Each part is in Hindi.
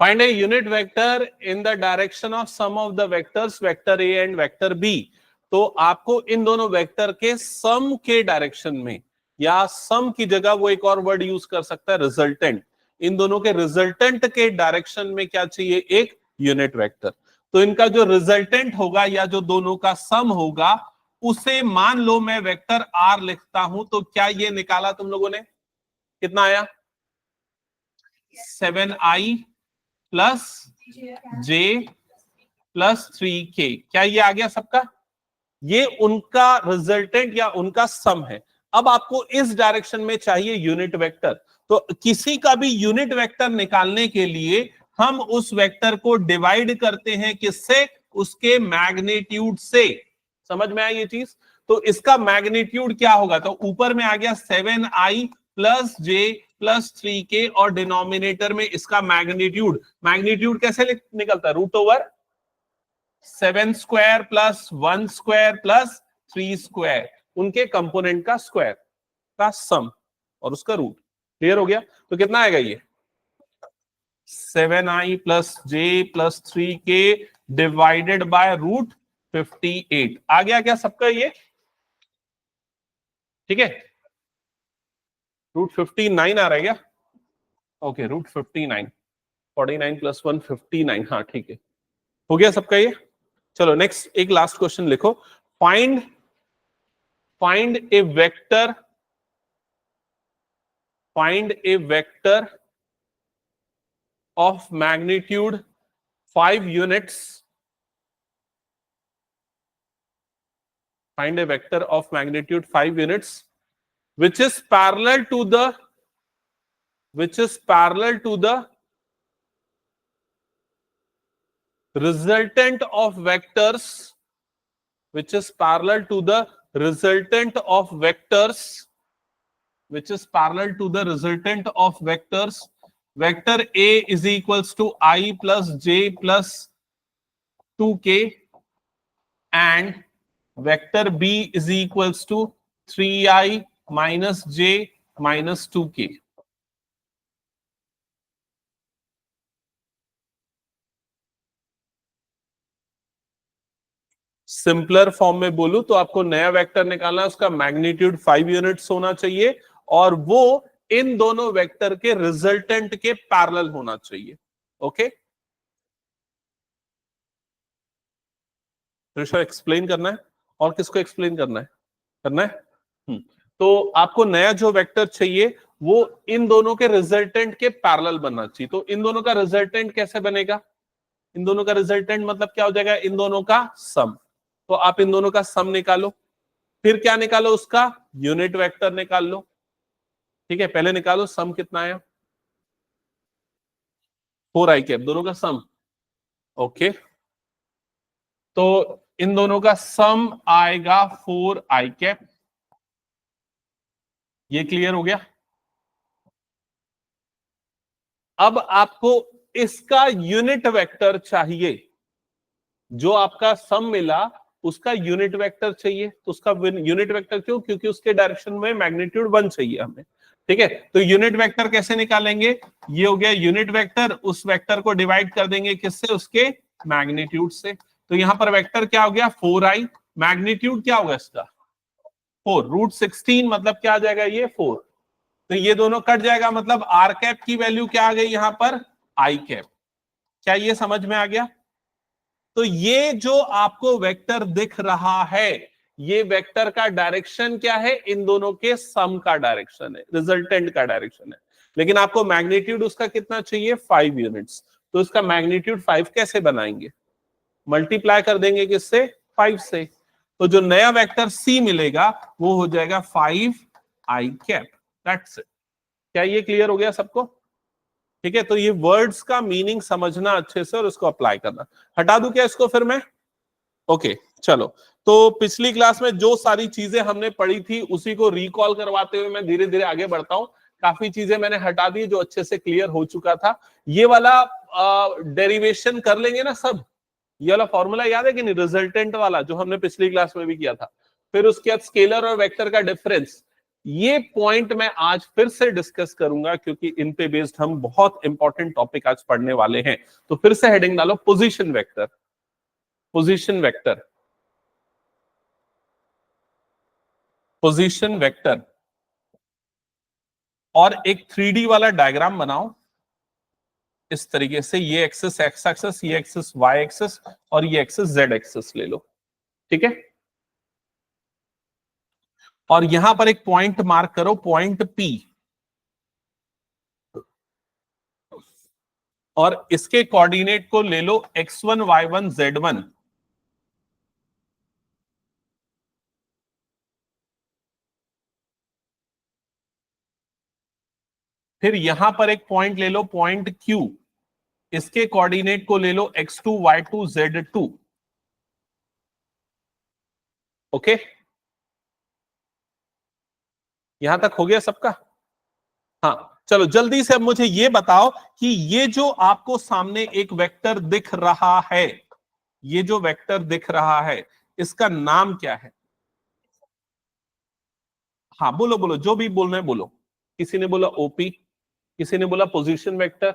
Find a unit vector in the direction of sum of the vectors vector A and vector B. तो आपको इन दोनों वेक्टर के सम के डायरेक्शन में, या सम की जगह वो एक और वर्ड यूज कर सकता है रिजल्टेंट, इन दोनों के रिजल्टेंट के डायरेक्शन में क्या चाहिए, एक यूनिट वेक्टर। तो इनका जो रिजल्टेंट होगा या जो दोनों का सम होगा उसे मान लो मैं वेक्टर आर लिखता हूं, तो क्या ये निकाला तुम लोगों ने, कितना आया 7i plus J plus 3k, क्या ये आ गया सबका, ये उनका रिजल्टेंट या उनका सम है। अब आपको इस डायरेक्शन में चाहिए यूनिट वेक्टर, तो किसी का भी यूनिट वेक्टर निकालने के लिए हम उस वेक्टर को डिवाइड करते हैं किससे, उसके मैग्नीट्यूड से। समझ में आई ये चीज? तो इसका मैग्नीट्यूड क्या होगा, तो ऊपर में आ गया 7i plus J plus 3k और डिनोमिनेटर में इसका मैग्नीट्यूड, मैग्नीट्यूड कैसे निकलता है, root over 7 square plus 1 square plus 3 square, उनके कंपोनेंट का स्क्वायर का सम और उसका रूट। क्लियर हो गया? तो कितना आएगा ये 7i plus J plus 3k divided by root 58 आ गया क्या सबका ये? ठीक है, रूट 59 आ रहा है क्या? ओके, रूट 59, 49 प्लस 1 59, हाँ ठीक है, हो गया सबका ये। चलो नेक्स्ट एक लास्ट क्वेश्चन लिखो, find A vector, find A vector of magnitude 5 units, find a vector of magnitude 5 units which is parallel to the resultant of vectors, which is parallel to the resultant of vectors, which is parallel to the resultant of vectors. Vector A is equals to I plus j plus 2k and vector B is equals to 3i minus j minus 2k. Simpler form में बोलूं तो आपको नया वेक्टर निकालना है, उसका मैग्नीट्यूड 5 यूनिट्स होना चाहिए और वो इन दोनों वेक्टर के रिजल्टेंट के पैरेलल होना चाहिए। ओके, ऋषभ एक्सप्लेन करना है और किसको एक्सप्लेन करना है? तो आपको नया जो वेक्टर चाहिए वो इन दोनों के रिजल्टेंट के पैरेलल बनना चाहिए। तो इन दोनों का रिजल्टेंट कैसे बनेगा, इन दोनों का रिजल्टेंट मतलब क्या हो जाएगा, इन दोनों का सम। तो आप इन दोनों का सम निकालो, फिर क्या निकालो, उसका यूनिट वेक्टर निकाल लो। ठीक है, पहले निकालो सम कितना आया, 4i कैप, दोनों का सम। ओके, तो इन दोनों का सम आएगा 4i कैप। ये क्लियर हो गया? अब आपको इसका यूनिट वेक्टर चाहिए, जो आपका सम मिला उसका यूनिट वेक्टर चाहिए। तो उसका यूनिट वेक्टर क्यों, क्योंकि उसके डायरेक्शन में मैग्नीट्यूड 1 चाहिए हमें। ठीक है, तो यूनिट वेक्टर कैसे निकालेंगे, ये हो गया यूनिट वेक्टर, उस वेक्टर को डिवाइड कर देंगे किससे, उसके मैग्नीट्यूड से। तो यहां पर वेक्टर क्या हो गया 4i, मैग्नीट्यूड क्या होगा इसका 4, रूट 16 मतलब क्या आ जाएगा ये 4। तो ये दोनों कट जाएगा, मतलब आर कैप की वैल्यू क्या आ गई यहां पर आई कैप। क्या ये समझ में आ गया? तो ये जो आपको वेक्टर दिख रहा है, ये वेक्टर का डायरेक्शन क्या है, इन दोनों के सम का डायरेक्शन है, रिजल्टेंट का डायरेक्शन है। लेकिन आपको मैग्नीट्यूड उसका कितना चाहिए 5 यूनिट्स। तो इसका मैग्नीट्यूड 5 कैसे बनाएंगे, मल्टीप्लाई कर देंगे किससे, 5 से। तो जो नया वेक्टर सी मिलेगा वो हो जाएगा 5i कैप। That's it. क्या ये क्लियर हो गया सबको? ठीक है, तो ये वर्ड्स का मीनिंग समझना अच्छे से और उसको अप्लाई करना। हटा दूं क्या इसको फिर मैं? ओके, चलो। तो पिछली क्लास में जो सारी चीजें हमने पढ़ी थी उसी को रिकॉल करवाते हुए मैं धीरे धीरे आगे बढ़ता हूं। काफी चीजें मैंने हटा दी जो अच्छे से क्लियर हो चुका था। ये वाला डेरिवेशन कर लेंगे ना सब, ये वाला फॉर्मूला याद है कि नहीं, रिजल्टेंट वाला जो हमने पिछली क्लास में भी किया था। फिर उसके बाद स्केलर और वेक्टर का डिफरेंस, ये पॉइंट मैं आज फिर से डिस्कस करूंगा क्योंकि इन पे बेस्ड हम बहुत इंपॉर्टेंट टॉपिक आज पढ़ने वाले हैं। तो फिर से हेडिंग डालो, position vector. Position vector, position vector. और एक 3D वाला डायग्राम बनाओ इस तरीके से, ये एक्सिस एक्स एक्सिस, ये एक्सिस वाई एक्सिस और ये एक्सिस जेड एक्सिस ले लो, ठीक है। और यहां पर एक पॉइंट मार्क करो, पॉइंट पी, और इसके कोऑर्डिनेट को ले लो x1 y1 z1। फिर यहां पर एक पॉइंट ले लो, पॉइंट Q, इसके कोऑर्डिनेट को ले लो x2 y2 z2। ओके, यहां तक हो गया सबका? हाँ, चलो जल्दी से अब मुझे ये बताओ कि ये जो आपको सामने एक वेक्टर दिख रहा है, ये जो वेक्टर दिख रहा है, इसका नाम क्या है? हाँ बोलो बोलो, जो भी बोलना है बोलो। किसी ने बोला ओपी, किसी ने बोला पोजीशन वेक्टर,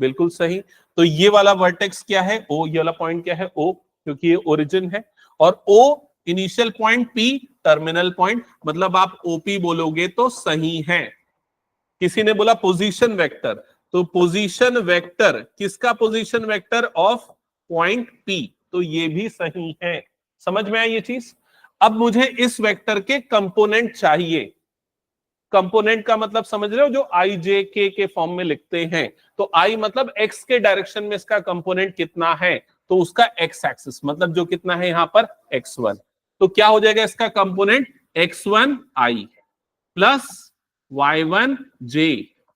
बिल्कुल सही। तो ये वाला वर्टेक्स क्या है? ओ। ये वाला पॉइंट क्या है? ओ, क्योंकि ये ओरिजिन है। और O initial point, P terminal point, मतलब आप ओपी बोलोगे तो सही है। किसी ने बोला पोजीशन वेक्टर, तो पोजीशन वेक्टर किसका position vector? Of point P, तो ये भी सही है। समझ में आई ये चीज? अब मुझे इस वेक्टर के कंपोनेंट चाहिए। कंपोनेंट का मतलब समझ रहे हो, जो आई जे के फॉर्म में लिखते हैं। तो आई मतलब एक्स के डायरेक्शन में इसका कंपोनेंट कितना है, तो उसका एक्स एक्सिस मतलब जो कितना है यहां पर x1। तो क्या हो जाएगा इसका component? x1 I plus y1 j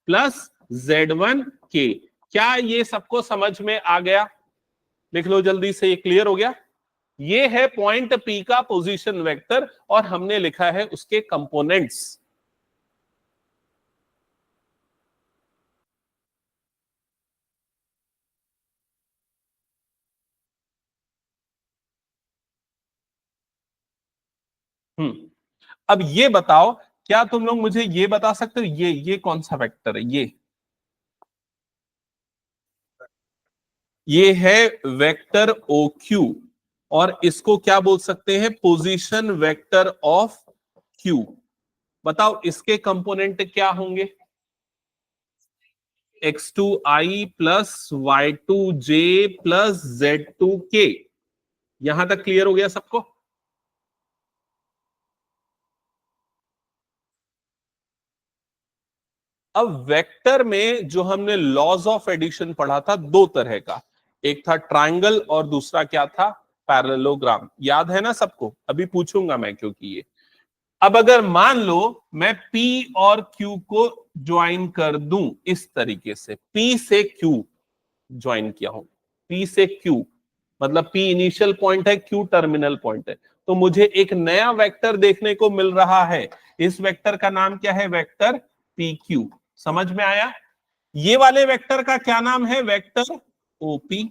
plus z1 k। क्या ये सबको समझ में आ गया? लिख लो जल्दी से, ये क्लियर हो गया? ये है पॉइंट P का पोजीशन वेक्टर और हमने लिखा है उसके कंपोनेंट्स। अब ये बताओ, क्या तुम लोग मुझे ये बता सकते हो ये कौन सा वेक्टर है? ये है वेक्टर ओ क्यू, और इसको क्या बोल सकते हैं? Position vector of Q. बताओ इसके कंपोनेंट क्या होंगे? x2i plus y2j plus z2k। यहां तक क्लियर हो गया सबको? अब वेक्टर में जो हमने लॉज ऑफ एडिशन पढ़ा था, दो तरह का, एक था ट्रायंगल और दूसरा क्या था? पैरेललोग्राम। याद है ना सबको? अभी पूछूंगा मैं क्योंकि ये, अब अगर मान लो मैं P और Q को ज्वाइन कर दूं इस तरीके से, P से Q ज्वाइन किया हूं, P से Q मतलब P इनिशियल पॉइंट है, Q टर्मिनल पॉइंट है, तो मुझे एक नया वेक्टर देखने को मिल रहा है। इस वेक्टर का नाम क्या है? Vector PQ। समझ में आया? ये वाले वेक्टर का क्या नाम है? Vector OP।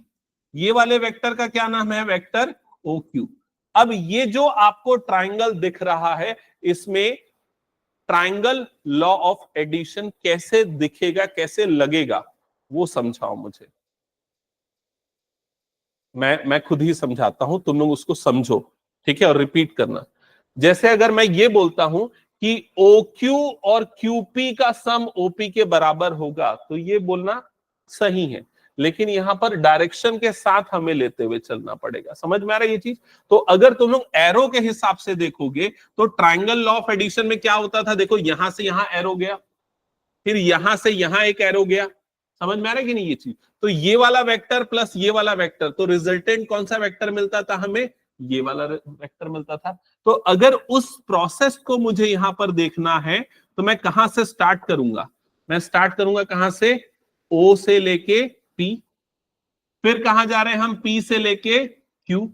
ये वाले वेक्टर का क्या नाम है? Vector OQ। अब ये जो आपको ट्राइंगल दिख रहा है, इसमें ट्राइंगल लॉ ऑफ एडिशन कैसे दिखेगा, कैसे लगेगा, वो समझाओ मुझे। मैं खुद ही समझाता हूं, तुम लोग उसको समझो, ठीक है, और रिपीट करना। जैसे अगर मैं ये बोलता हूं कि OQ और QP का सम OP के बराबर होगा, तो ये बोलना सही है, लेकिन यहां पर डायरेक्शन के साथ हमें लेते हुए चलना पड़ेगा। समझ में आ रहा है ये चीज? तो अगर तुम लोग एरो के हिसाब से देखोगे तो ट्राइंगल लॉ ऑफ एडिशन में क्या होता था? देखो, यहां से यहां एरो गया, फिर यहां से यहां एक एरो गया। समझ में आ रहा है कि नहीं ये चीज? तो ये वाला वेक्टर प्लस ये वाला वेक्टर, तो रिजल्टेंट कौन सा वेक्टर मिलता था हमें? ये वाला वेक्टर मिलता था। तो अगर उस प्रोसेस को मुझे यहां पर देखना है, तो मैं कहां से स्टार्ट करूंगा? मैं स्टार्ट करूंगा कहां से? O से लेके P। फिर कहां जा रहे हैं हम? P से लेके Q।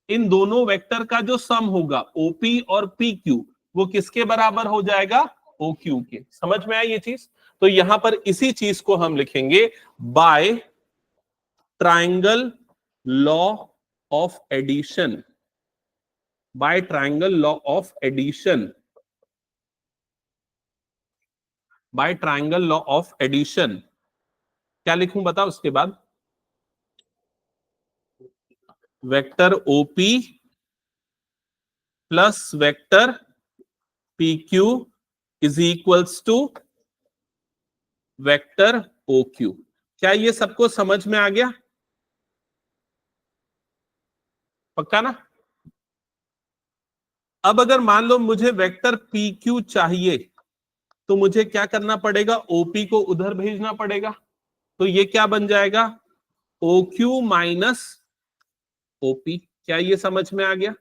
इन दोनों वेक्टर का जो सम होगा OP और PQ, वो किसके बराबर हो जाएगा? OQ के। समझ में आई ये चीज? तो यहां पर इसी चीज को हम लिखेंगे by triangle law of addition. By triangle law of addition, by triangle law of addition. क्या लिखूं बताओ उसके बाद? Vector OP plus vector P Q is equals to vector O Q. क्या ये सबको समझ में आ गया? पक्का ना? अब अगर मान लो मुझे वेक्टर पी क्यू चाहिए तो मुझे क्या करना पड़ेगा? ओपी को उधर भेजना पड़ेगा। तो ये क्या बन जाएगा? O Q minus OP. क्या ये समझ में आ गया?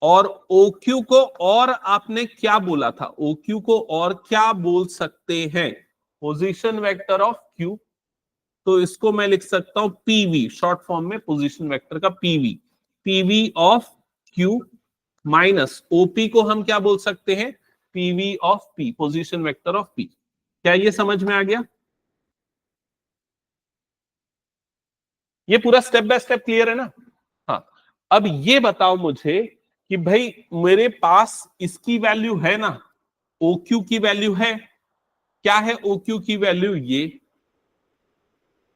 और OQ को और आपने क्या बोला था? OQ को और क्या बोल सकते हैं? Position vector of Q। तो इसको मैं लिख सकता हूं PV, शॉर्ट फॉर्म में पोजीशन वेक्टर का PV। PV of Q minus OP को हम क्या बोल सकते हैं? PV of P, position vector of P। क्या ये समझ में आ गया? ये पूरा स्टेप बाय स्टेप क्लियर है ना? हाँ। अब ये बताओ मुझे कि भाई मेरे पास इसकी वैल्यू है ना, OQ की वैल्यू है। क्या है OQ की वैल्यू? ये।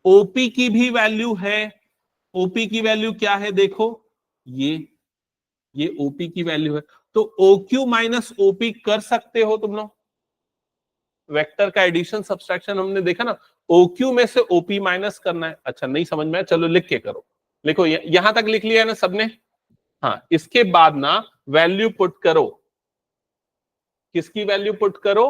OP की भी वैल्यू है। OP की वैल्यू क्या है? देखो, ये OP की वैल्यू है। तो OQ माइनस OP कर सकते हो तुम लोग। वेक्टर का एडिशन सब्सट्रैक्शन हमने देखा ना, OQ में से OP माइनस करना है। अच्छा, नहीं समझ में आया, चलो लिख के करो। लिखो, यहां तक लिख लिया है ना सबने? हाँ, इसके बाद ना वैल्यू पुट करो। किसकी वैल्यू पुट करो?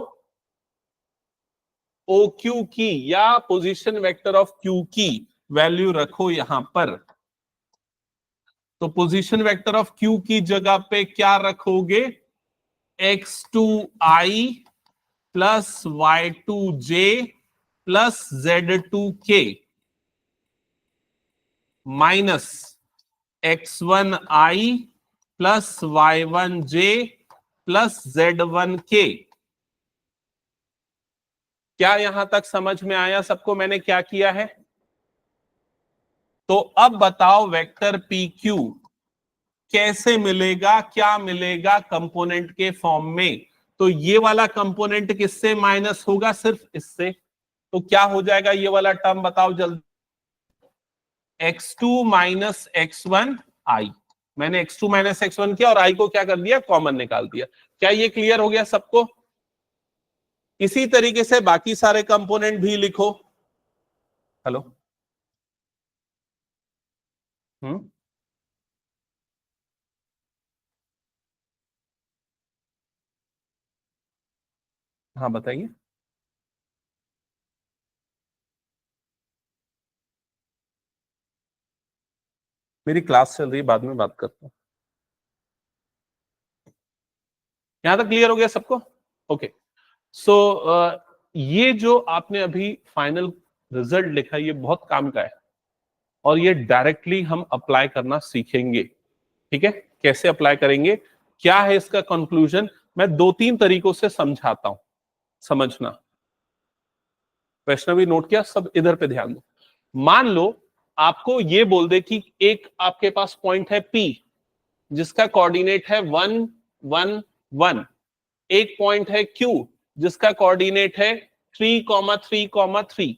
OQ की या पोजीशन वेक्टर ऑफ Q की वैल्यू रखो यहां पर। तो पोजीशन वेक्टर ऑफ Q की जगह पे क्या रखोगे? x2i plus y2j plus z2k minus x1i plus y1j plus z1k। क्या यहां तक समझ में आया सबको मैंने क्या किया है? तो अब बताओ वेक्टर पी क्यू कैसे मिलेगा, क्या मिलेगा कंपोनेंट के फॉर्म में? तो ये वाला कंपोनेंट किससे माइनस होगा? सिर्फ इससे। तो क्या हो जाएगा ये वाला टर्म? बताओ जल्दी। x2 माइनस x1 आई। मैंने x2 माइनस x1 किया और i को क्या कर दिया? कॉमन निकाल दिया। क्या ये क्लियर हो गया सबको? इसी तरीके से बाकी सारे कंपोनेंट भी लिखो। हेलो। हम्म। हाँ बताइए। मेरी क्लास चल रही है, बाद में बात करता हूं। यहां तक क्लियर हो गया सबको? ओके। सो ये जो आपने अभी फाइनल रिजल्ट लिखा ये बहुत काम का है और ये डायरेक्टली हम अप्लाई करना सीखेंगे। ठीक है? कैसे अप्लाई करेंगे, क्या है इसका कंक्लूजन, मैं दो तीन तरीकों से समझाता हूं, समझना। वैष्णवी नोट किया? सब इधर पे ध्यान दो। मान लो आपको ये बोल दे कि एक आपके पास पॉइंट है P जिसका कोऑर्डिनेट है 1 1 1। एक पॉइंट है Q जिसका कोऑर्डिनेट है 3 3 3।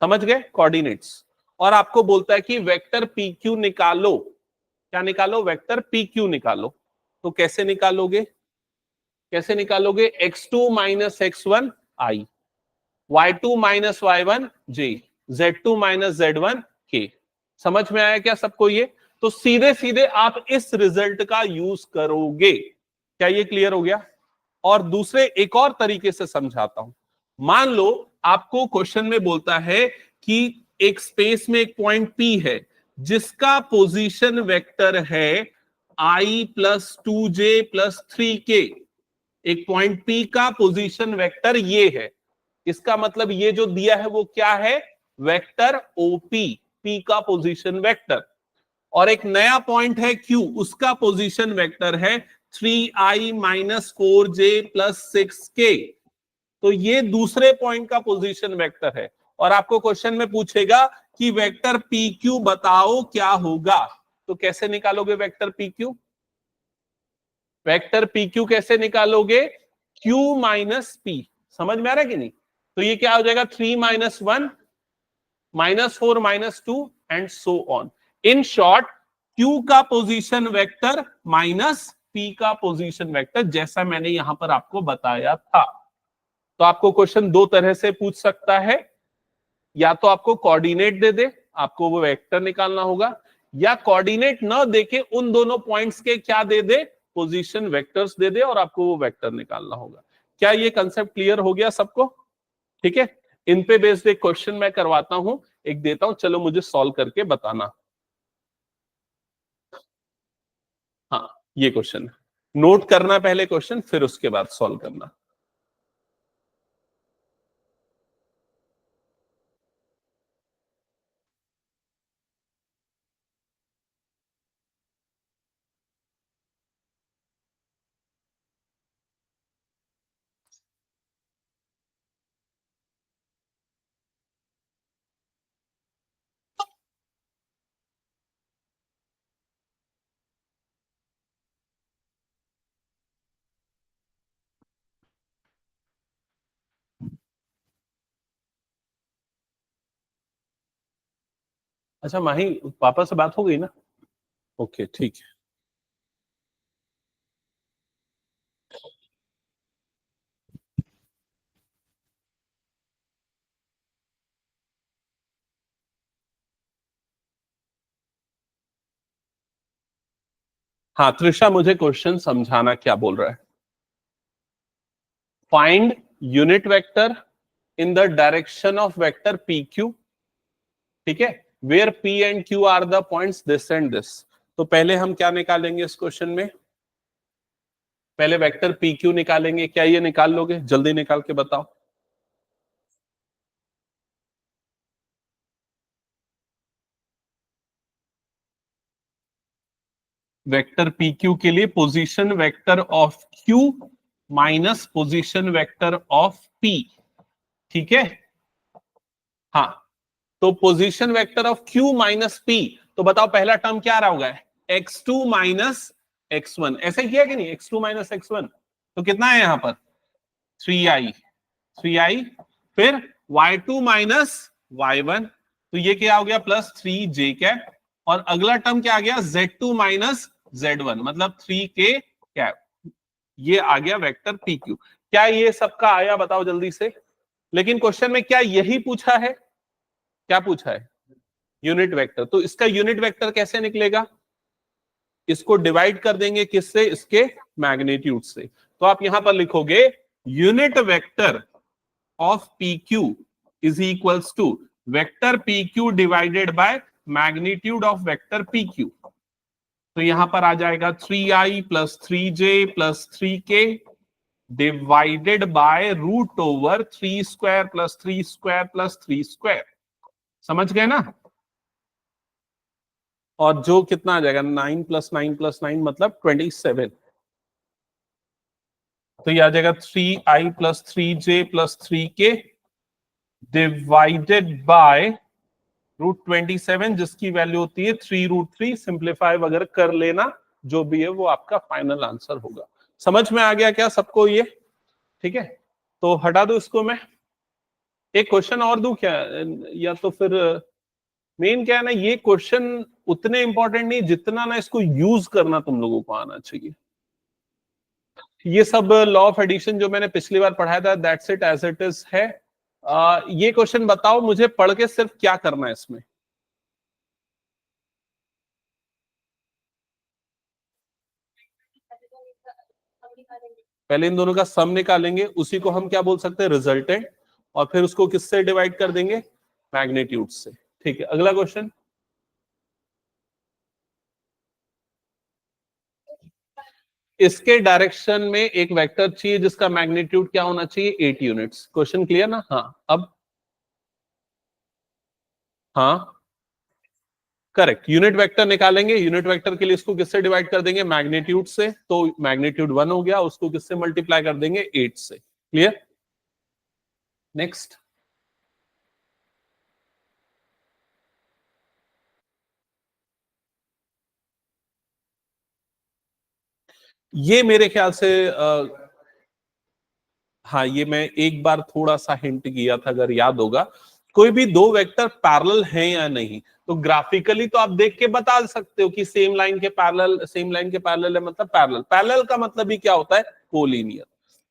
समझ गए कोऑर्डिनेट्स? और आपको बोलता है कि वेक्टर PQ निकालो। क्या निकालो? वेक्टर PQ निकालो। तो कैसे निकालोगे? कैसे निकालोगे? x2 minus x1 i, y2 minus y1 j, z2 minus z1 k। समझ में आया क्या सबको ये? तो सीधे सीधे आप इस रिजल्ट का यूज करोगे। क्या ये क्लियर हो गया? और दूसरे एक और तरीके से समझाता हूं। मान लो आपको क्वेश्चन में बोलता है कि एक स्पेस में एक पॉइंट P है जिसका पोजीशन वेक्टर है i plus 2j plus 3k। एक पॉइंट P का पोजीशन वेक्टर ये है। इसका मतलब ये जो दिया है वो क्या है? वेक्टर OP, P का पोजीशन वेक्टर। और एक नया पॉइंट है Q, उसका पोजीशन वेक्टर है 3i minus 4j plus 6k। तो ये दूसरे पॉइंट का पोजीशन वेक्टर है और आपको क्वेश्चन में पूछेगा कि वेक्टर PQ बताओ क्या होगा। तो कैसे निकालोगे वेक्टर PQ? वेक्टर PQ कैसे निकालोगे? Q माइनस P, समझ में आ रहा है कि नहीं? तो ये क्या हो जाएगा, 3 minus 1 minus 4 minus 2 and so on. In short Q का पोजीशन वेक्टर माइनस P का पोजीशन वेक्टर, जैसा मैंने यहां पर आपको बताया था। तो आपको क्वेश्चन दो तरह से पूछ सकता है, या तो आपको कोऑर्डिनेट दे दे, आपको वो वेक्टर निकालना होगा, या कोऑर्डिनेट न देके उन दोनों पॉइंट्स के क्या दे दे, पोजीशन वेक्टर्स दे दे, और आपको वो वेक्टर निकालना होगा। क्या ये कंसेप्ट क्लियर हो गया सबको? ठीक है, इन पे बेस्ड एक क्वेश्चन मैं करवाता हूं, एक देता हूं, चलो मुझे सॉल्व करके बताना। हाँ, ये क्वेश्चन है, नोट करना पहले क्वेश्चन, फिर उसके बाद सॉल्व करना। अच्छा माही, पापा से बात हो गई ना? ओके ठीक है। हाँ त्रिषा, मुझे क्वेश्चन समझाना क्या बोल रहा है। Find unit vector in the direction of vector P Q, ठीक है, where P and Q are the points this and this. तो पहले हम क्या निकालेंगे इस क्वेश्चन में, पहले वेक्टर पी क्यू निकालेंगे। क्या ये निकाल लोगे? जल्दी निकाल के बताओ। वेक्टर पी क्यू के लिए position vector of Q minus position vector of P, ठीक है। हाँ, तो position vector of Q minus P, तो बताओ पहला टर्म क्या आ रहा होगा, x2 माइनस x1, ऐसे किया कि नहीं, x2 माइनस x1, तो कितना है यहां पर 3i, 3i, फिर y2 माइनस y1, तो ये क्या हो गया प्लस 3j कैप, और अगला टर्म क्या आ गया z2 माइनस z1, मतलब 3k कैप। ये आ गया वेक्टर pq। क्या ये सबका आया, बताओ जल्दी से। लेकिन क्वेश्चन में क्या यही पूछा है? क्या पूछा है? Unit vector. तो इसका यूनिट वेक्टर कैसे निकलेगा? इसको डिवाइड कर देंगे किससे, इसके मैग्नीट्यूड से। तो आप यहां पर लिखोगे unit vector of P Q is equals to vector P Q divided by magnitude of vector P Q. तो यहां पर आ जाएगा 3i plus 3j plus 3k divided by root over 3 square plus 3 square plus 3 square. समझ गए ना? और जो कितना आ जाएगा 9 प्लस 9 प्लस 9 मतलब 27। तो ये आ जाएगा 3i plus 3j plus 3k divided bye √27, जिसकी वैल्यू होती है 3√3। सिंप्लीफाई वगैरह कर लेना, जो भी है वो आपका फाइनल आंसर होगा। समझ में आ गया क्या सबको ये? ठीक है, तो हटा दो इसको मैं। एक क्वेश्चन और दूं क्या, या तो फिर मेन क्या है ना, ये क्वेश्चन उतने इंपॉर्टेंट नहीं जितना ना इसको यूज करना तुम लोगों को आना चाहिए। ये सब लॉ ऑफ एडिशन जो मैंने पिछली बार पढ़ाया था, that's it as it is है। ये क्वेश्चन बताओ मुझे पढ़ के सिर्फ क्या करना है इसमें। पहले इन दोनों का सम निकालेंगे, उसी को हम क्या बोल सकते हैं, रिजल्टेंट, और फिर उसको किससे डिवाइड कर देंगे, मैग्नीट्यूड से। ठीक है, अगला क्वेश्चन। इसके डायरेक्शन में एक वेक्टर चाहिए जिसका मैग्नीट्यूड क्या होना चाहिए, 8 यूनिट्स। क्वेश्चन क्लियर ना? हाँ, अब हाँ करेक्ट, यूनिट वेक्टर निकालेंगे। यूनिट वेक्टर के लिए इसको किससे डिवाइड कर देंगे, मैग्नीट्यूड से। तो मैग्नीट्यूड 1 हो गया, उसको किससे मल्टीप्लाई कर देंगे, 8 से। क्लियर? नेक्स्ट। ये मेरे ख्याल से हाँ, ये मैं एक बार थोड़ा सा हिंट किया था, अगर याद होगा। कोई भी दो वेक्टर पैरेलल हैं या नहीं, तो ग्राफिकली तो आप देख के बता सकते हो कि सेम लाइन के पैरेलल, सेम लाइन के पैरेलल है मतलब पैरेलल। पैरेलल का मतलब ही क्या होता है? कोलिनियर।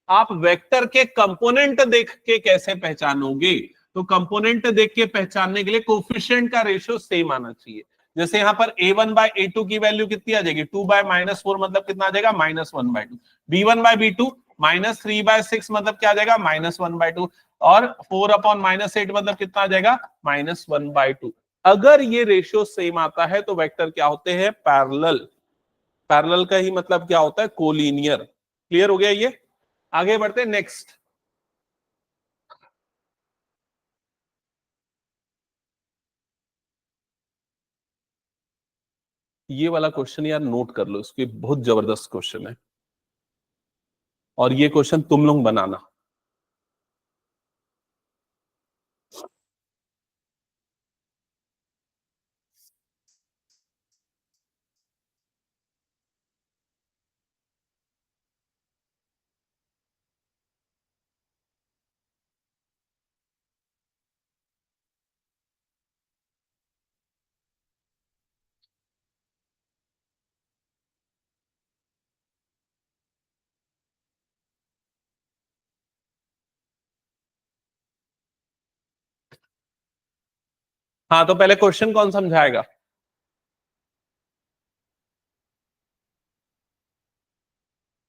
आप वेक्टर के कंपोनेंट देख के कैसे पहचानोगे? तो कंपोनेंट देख के पहचानने के लिए कोफिशिएंट का रेशियो सेम आना चाहिए। जैसे यहां पर a1/a2 की वैल्यू कितनी आ जाएगी? 2/-4 मतलब कितना आ जाएगा? -1/2। b1/b2 -3/6 मतलब क्या आ जाएगा? -1/2। और 4/-8 मतलब कितना आ जाएगा? -1/2। अगर ये रेशियो सेम आता है तो वेक्टर क्या होते हैं? पैरेलल। पैरेलल का ही मतलब क्या होता है? कोलिनियर। क्लियर हो गया ये? आगे बढ़ते हैं नेक्स्ट। ये वाला क्वेश्चन यार नोट कर लो, इसकी बहुत जबरदस्त क्वेश्चन है, और ये क्वेश्चन तुम लोग बनाना। हाँ, तो पहले क्वेश्चन कौन समझाएगा?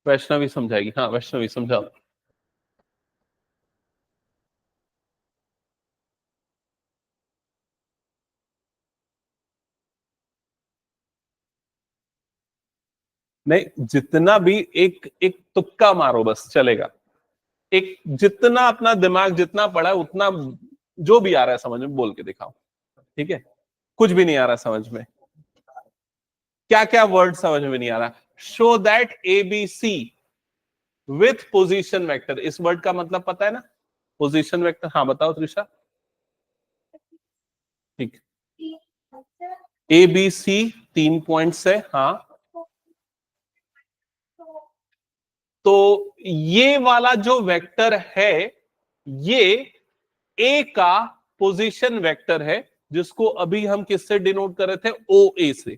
वैष्णवी समझाएगी। हाँ, वैष्णवी समझाओ। नहीं, जितना भी एक एक तुक्का मारो बस चलेगा। एक जितना अपना दिमाग जितना पड़ा है उतना, जो भी आ रहा है समझ में बोल के दिखाओ। ठीक है? कुछ भी नहीं आ रहा समझ में? क्या क्या वर्ड समझ में नहीं आ रहा? Show that ABC with position vector, इस वर्ड का मतलब पता है ना? Position vector. हाँ बताओ त्रिशा। ठीक। ABC 3 पॉइंट्स है। हाँ, तो ये वाला जो वेक्टर है, ये ए का पोजीशन वेक्टर है, जिसको अभी हम किससे डिनोट कर रहे थे? ओ ए से।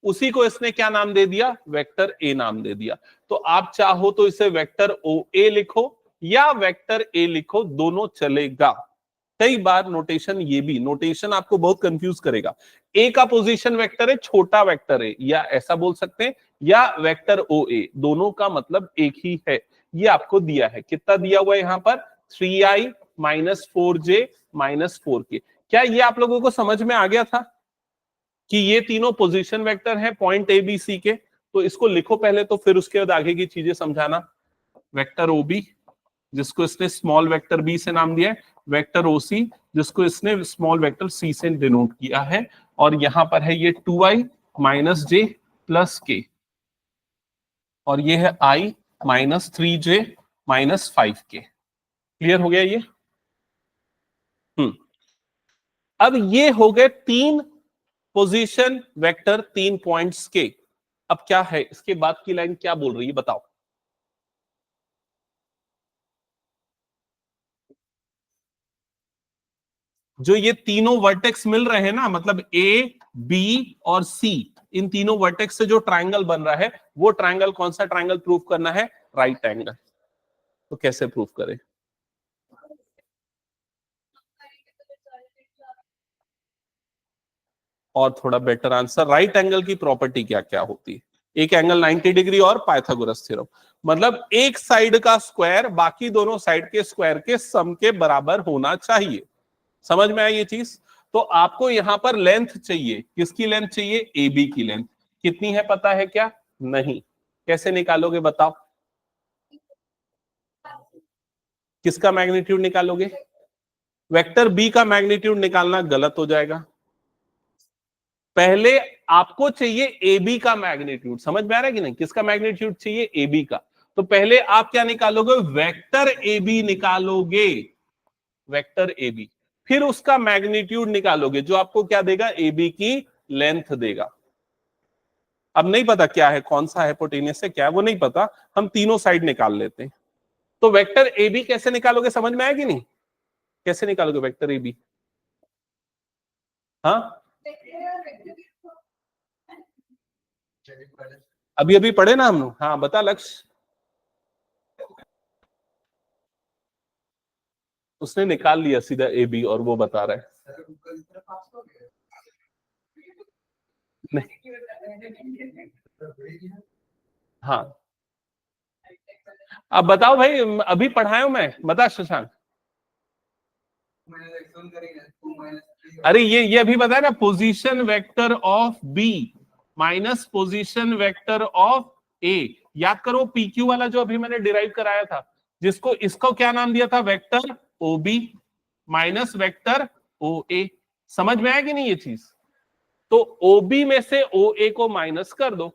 उसी को इसने क्या नाम दे दिया? वेक्टर ए नाम दे दिया। तो आप चाहो तो इसे वेक्टर ओ ए लिखो या वेक्टर ए लिखो, दोनों चलेगा। कई बार नोटेशन, ये भी नोटेशन आपको बहुत कंफ्यूज करेगा। ए का पोजीशन वेक्टर है, छोटा वेक्टर है, या ऐसा बोल सकते हैं, या वेक्टर ओ ए, दोनों का मतलब एक ही है। ये आपको दिया है, कितना दिया हुआ है यहां पर? 3i -4j -4k। क्या ये आप लोगों को समझ में आ गया था कि ये तीनों पोजीशन वेक्टर हैं पॉइंट ए बी सी के? तो इसको लिखो पहले, तो फिर उसके बाद आगे की चीजें समझाना। वेक्टर ओबी, जिसको इसने स्मॉल वेक्टर बी से नाम दिया है। वेक्टर ओसी, जिसको इसने स्मॉल वेक्टर सी से डिनोट किया है। और यहां पर है ये 2i -j +k, और ये है i -3j -5k। क्लियर हो गया ये? हम्म। अब ये हो गए तीन पोजीशन वेक्टर, 3 पॉइंट्स के। अब क्या है इसके बाद की लाइन, क्या बोल रही है बताओ? जो ये तीनों वर्टेक्स मिल रहे हैं ना, मतलब ए बी और सी, इन तीनों वर्टेक्स से जो ट्रायंगल बन रहा है, वो ट्रायंगल कौन सा ट्रायंगल प्रूव करना है? Right angle. तो कैसे प्रूव करें? और थोड़ा बेटर आंसर, राइट एंगल की प्रॉपर्टी क्या क्या होती है? एक एंगल 90 डिग्री और पाइथागोरस थ्योरम। मतलब एक साइड का स्क्वायर बाकी दोनों साइड के स्क्वायर के सम के बराबर होना चाहिए। समझ में आई ये चीज? तो आपको यहां पर लेंथ चाहिए। किसकी लेंथ चाहिए? ए बी की लेंथ। कितनी है पता है क्या? नहीं। कैसे निकालोगे बताओ? किसका मैग्नीट्यूड निकालोगे? वेक्टर बी का मैग्नीट्यूड निकालना गलत हो जाएगा। पहले आपको चाहिए ए बी का मैग्नीट्यूड। समझ में आ रहा है कि नहीं? किसका मैग्नीट्यूड चाहिए? ए बी का। तो पहले आप क्या निकालोगे? वेक्टर ए बी निकालोगे। वेक्टर ए बी, फिर उसका मैग्नीट्यूड निकालोगे, जो आपको क्या देगा? ए बी की लेंथ देगा। अब नहीं पता क्या है, कौन सा हाइपोटेन्यूस है, क्या है वो नहीं पता, हम तीनों साइड निकाल लेते हैं। तो वेक्टर ए बी कैसे निकालोगे, समझ में आया कि नहीं? कैसे निकालोगे वेक्टर ए बी? हाँ, अभी अभी पढ़े ना हम लोग। हाँ बता लक्ष्य। उसने निकाल लिया सीधा ए बी और वो बता रहा है। नहीं, हाँ अब बताओ भाई, अभी पढ़ाया मैं, बता शशांक। अरे ये अभी बताया ना, position vector of B minus position vector of A. याद करो पीक्यू वाला जो अभी मैंने डिराइव कराया था, जिसको इसको क्या नाम दिया था, vector O B minus vector O A. समझ में आया कि नहीं ये चीज? तो ओ बी में से ओ ए को माइनस कर दो,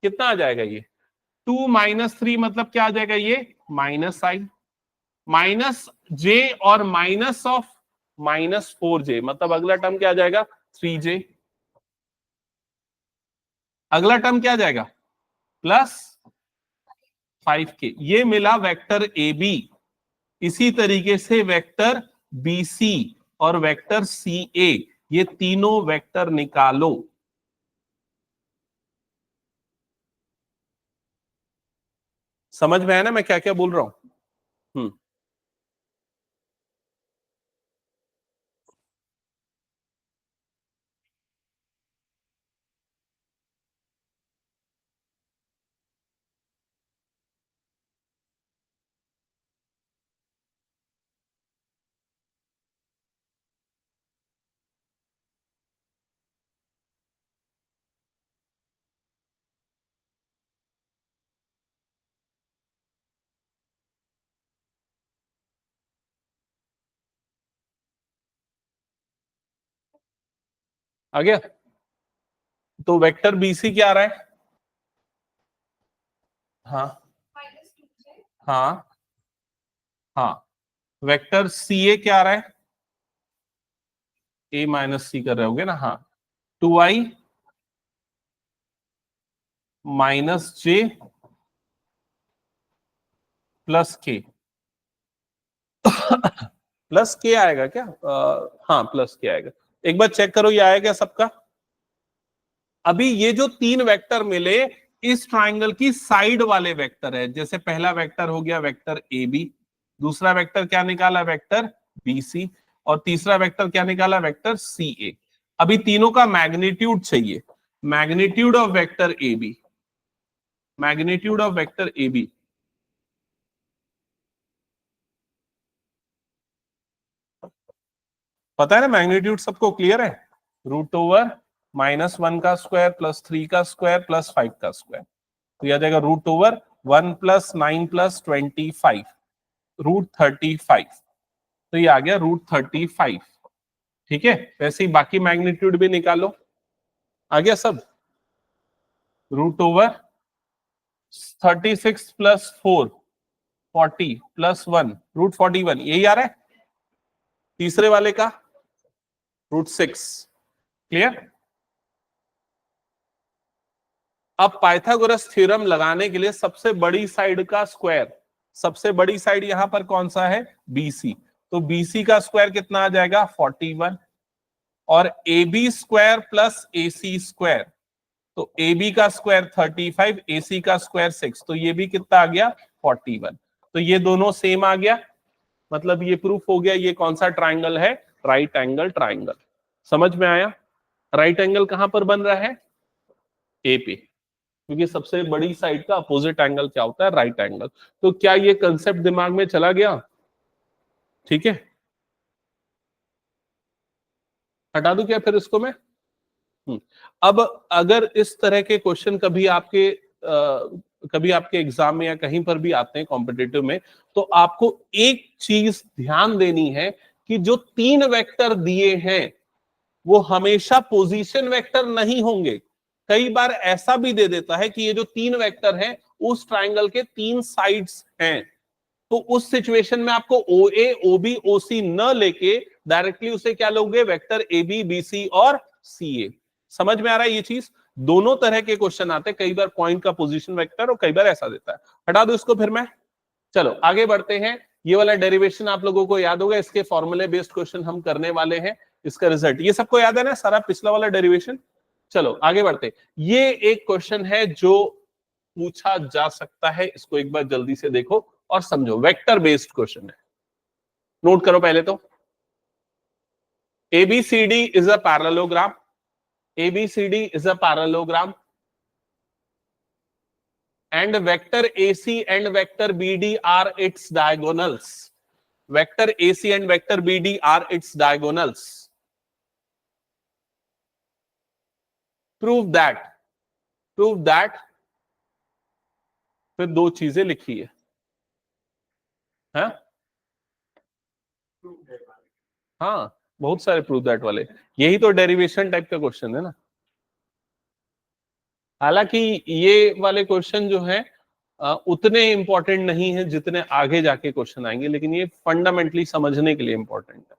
कितना आ जाएगा ये 2 माइनस 3, मतलब क्या आ जाएगा ये माइनस आई, माइनस जे और माइनस ऑफ माइनस 4j, मतलब अगला टर्म क्या आ जाएगा 3j। अगला टर्म क्या आ जाएगा प्लस 5k। ये मिला वेक्टर ए बी। इसी तरीके से वेक्टर बी सी और वेक्टर सी ए, ये तीनों वेक्टर निकालो। समझ में आया ना मैं क्या क्या बोल रहा हूं? आ गया? तो वेक्टर बीसी क्या आ रहा है? हाँ हाँ हाँ। वेक्टर सी ए क्या आ रहा है? ए माइनस सी कर रहे होगे ना? हाँ, 2i माइनस जे प्लस के। प्लस के आएगा क्या? हाँ प्लस के आएगा। एक बार चेक करो ये आया क्या सबका? अभी ये जो तीन वेक्टर मिले, इस ट्राइंगल की साइड वाले वेक्टर है। जैसे पहला वेक्टर हो गया वेक्टर ए बी, दूसरा वेक्टर क्या निकाला वेक्टर बी सी, और तीसरा वेक्टर क्या निकाला वेक्टर सी ए। अभी तीनों का मैग्नीट्यूड चाहिए, magnitude of vector A B, magnitude of vector A B. पता है ना मैग्नीट्यूड सबको क्लियर है? रूट ओवर -1 का स्क्वायर प्लस 3 का स्क्वायर प्लस 5 का स्क्वायर, तो यह आ जाएगा रूट ओवर 1 + 9 + 25 रूट 35। तो ये आ गया रूट 35। ठीक है, वैसे ही बाकी मैग्नीट्यूड भी निकालो। आ गया सब? रूट ओवर 36 + 4 40 + 1 रूट 41, यही आ रहा है तीसरे वाले का रूट 6। क्लियर? अब पाइथागोरस थ्योरम लगाने के लिए सबसे बड़ी साइड का स्क्वायर, सबसे बड़ी साइड यहां पर कौन सा है बीसी, तो बीसी का स्क्वायर कितना आ जाएगा 41, और A B square plus A C square, तो ए बी का स्क्वायर 35, ए सी का स्क्वायर 6, तो ये भी कितना आ गया 41। तो ये दोनों सेम आ गया, मतलब ये प्रूफ हो गया ये कौन सा ट्राइंगल है, राइट एंगल ट्राइंगल। समझ में आया? राइट एंगल कहां पर बन रहा है ए पे, क्योंकि सबसे बड़ी साइड का अपोजिट एंगल क्या होता है राइट एंगल। तो क्या ये कंसेप्ट दिमाग में चला गया? ठीक है, हटा दूं क्या फिर इसको मैं? अब अगर इस तरह के क्वेश्चन कभी आपके एग्जाम में या कहीं पर भी आते हैं कॉम्पिटेटिव में, तो आपको एक चीज ध्यान देनी है कि जो तीन वेक्टर दिए हैं वो हमेशा पोजीशन वेक्टर नहीं होंगे। कई बार ऐसा भी दे देता है कि ये जो तीन वेक्टर हैं उस ट्राइंगल के तीन साइड्स हैं, तो उस सिचुएशन में आपको ओ ए ओ बी ओ सी न लेके डायरेक्टली उसे क्या लोगे vector A B B C और सी ए। समझ में आ रहा है ये चीज? दोनों तरह के क्वेश्चन आते हैं, कई बार पॉइंट का पोजीशन वेक्टर और कई बार ऐसा देता है। हटा दो इसको फिर मैं। चलो आगे बढ़ते हैं। ये वाला डेरिवेशन आप लोगों को याद होगा, इसके फॉर्मूले बेस्ड क्वेश्चन हम करने वाले हैं। इसका रिजल्ट ये सबको याद है ना, सारा पिछला वाला डेरिवेशन। चलो आगे बढ़ते। ये एक क्वेश्चन है जो पूछा जा सकता है, इसको एक बार जल्दी से देखो और समझो। वेक्टर बेस्ड क्वेश्चन है, नोट करो पहले तो। ABCD is a parallelogram. ABCD is a parallelogram. And vector AC and vector BD are its diagonals. Vector AC and vector BD are its diagonals. Prove that. Prove that. फिर दो चीजें लिखी है, हाँ? हाँ, बहुत सारे प्रूव दैट वाले, यही तो डेरिवेशन टाइप का क्वेश्चन है ना। हालांकि ये वाले क्वेश्चन जो है उतने इंपॉर्टेंट नहीं है जितने आगे जाके क्वेश्चन आएंगे, लेकिन ये फंडामेंटली समझने के लिए इंपॉर्टेंट है।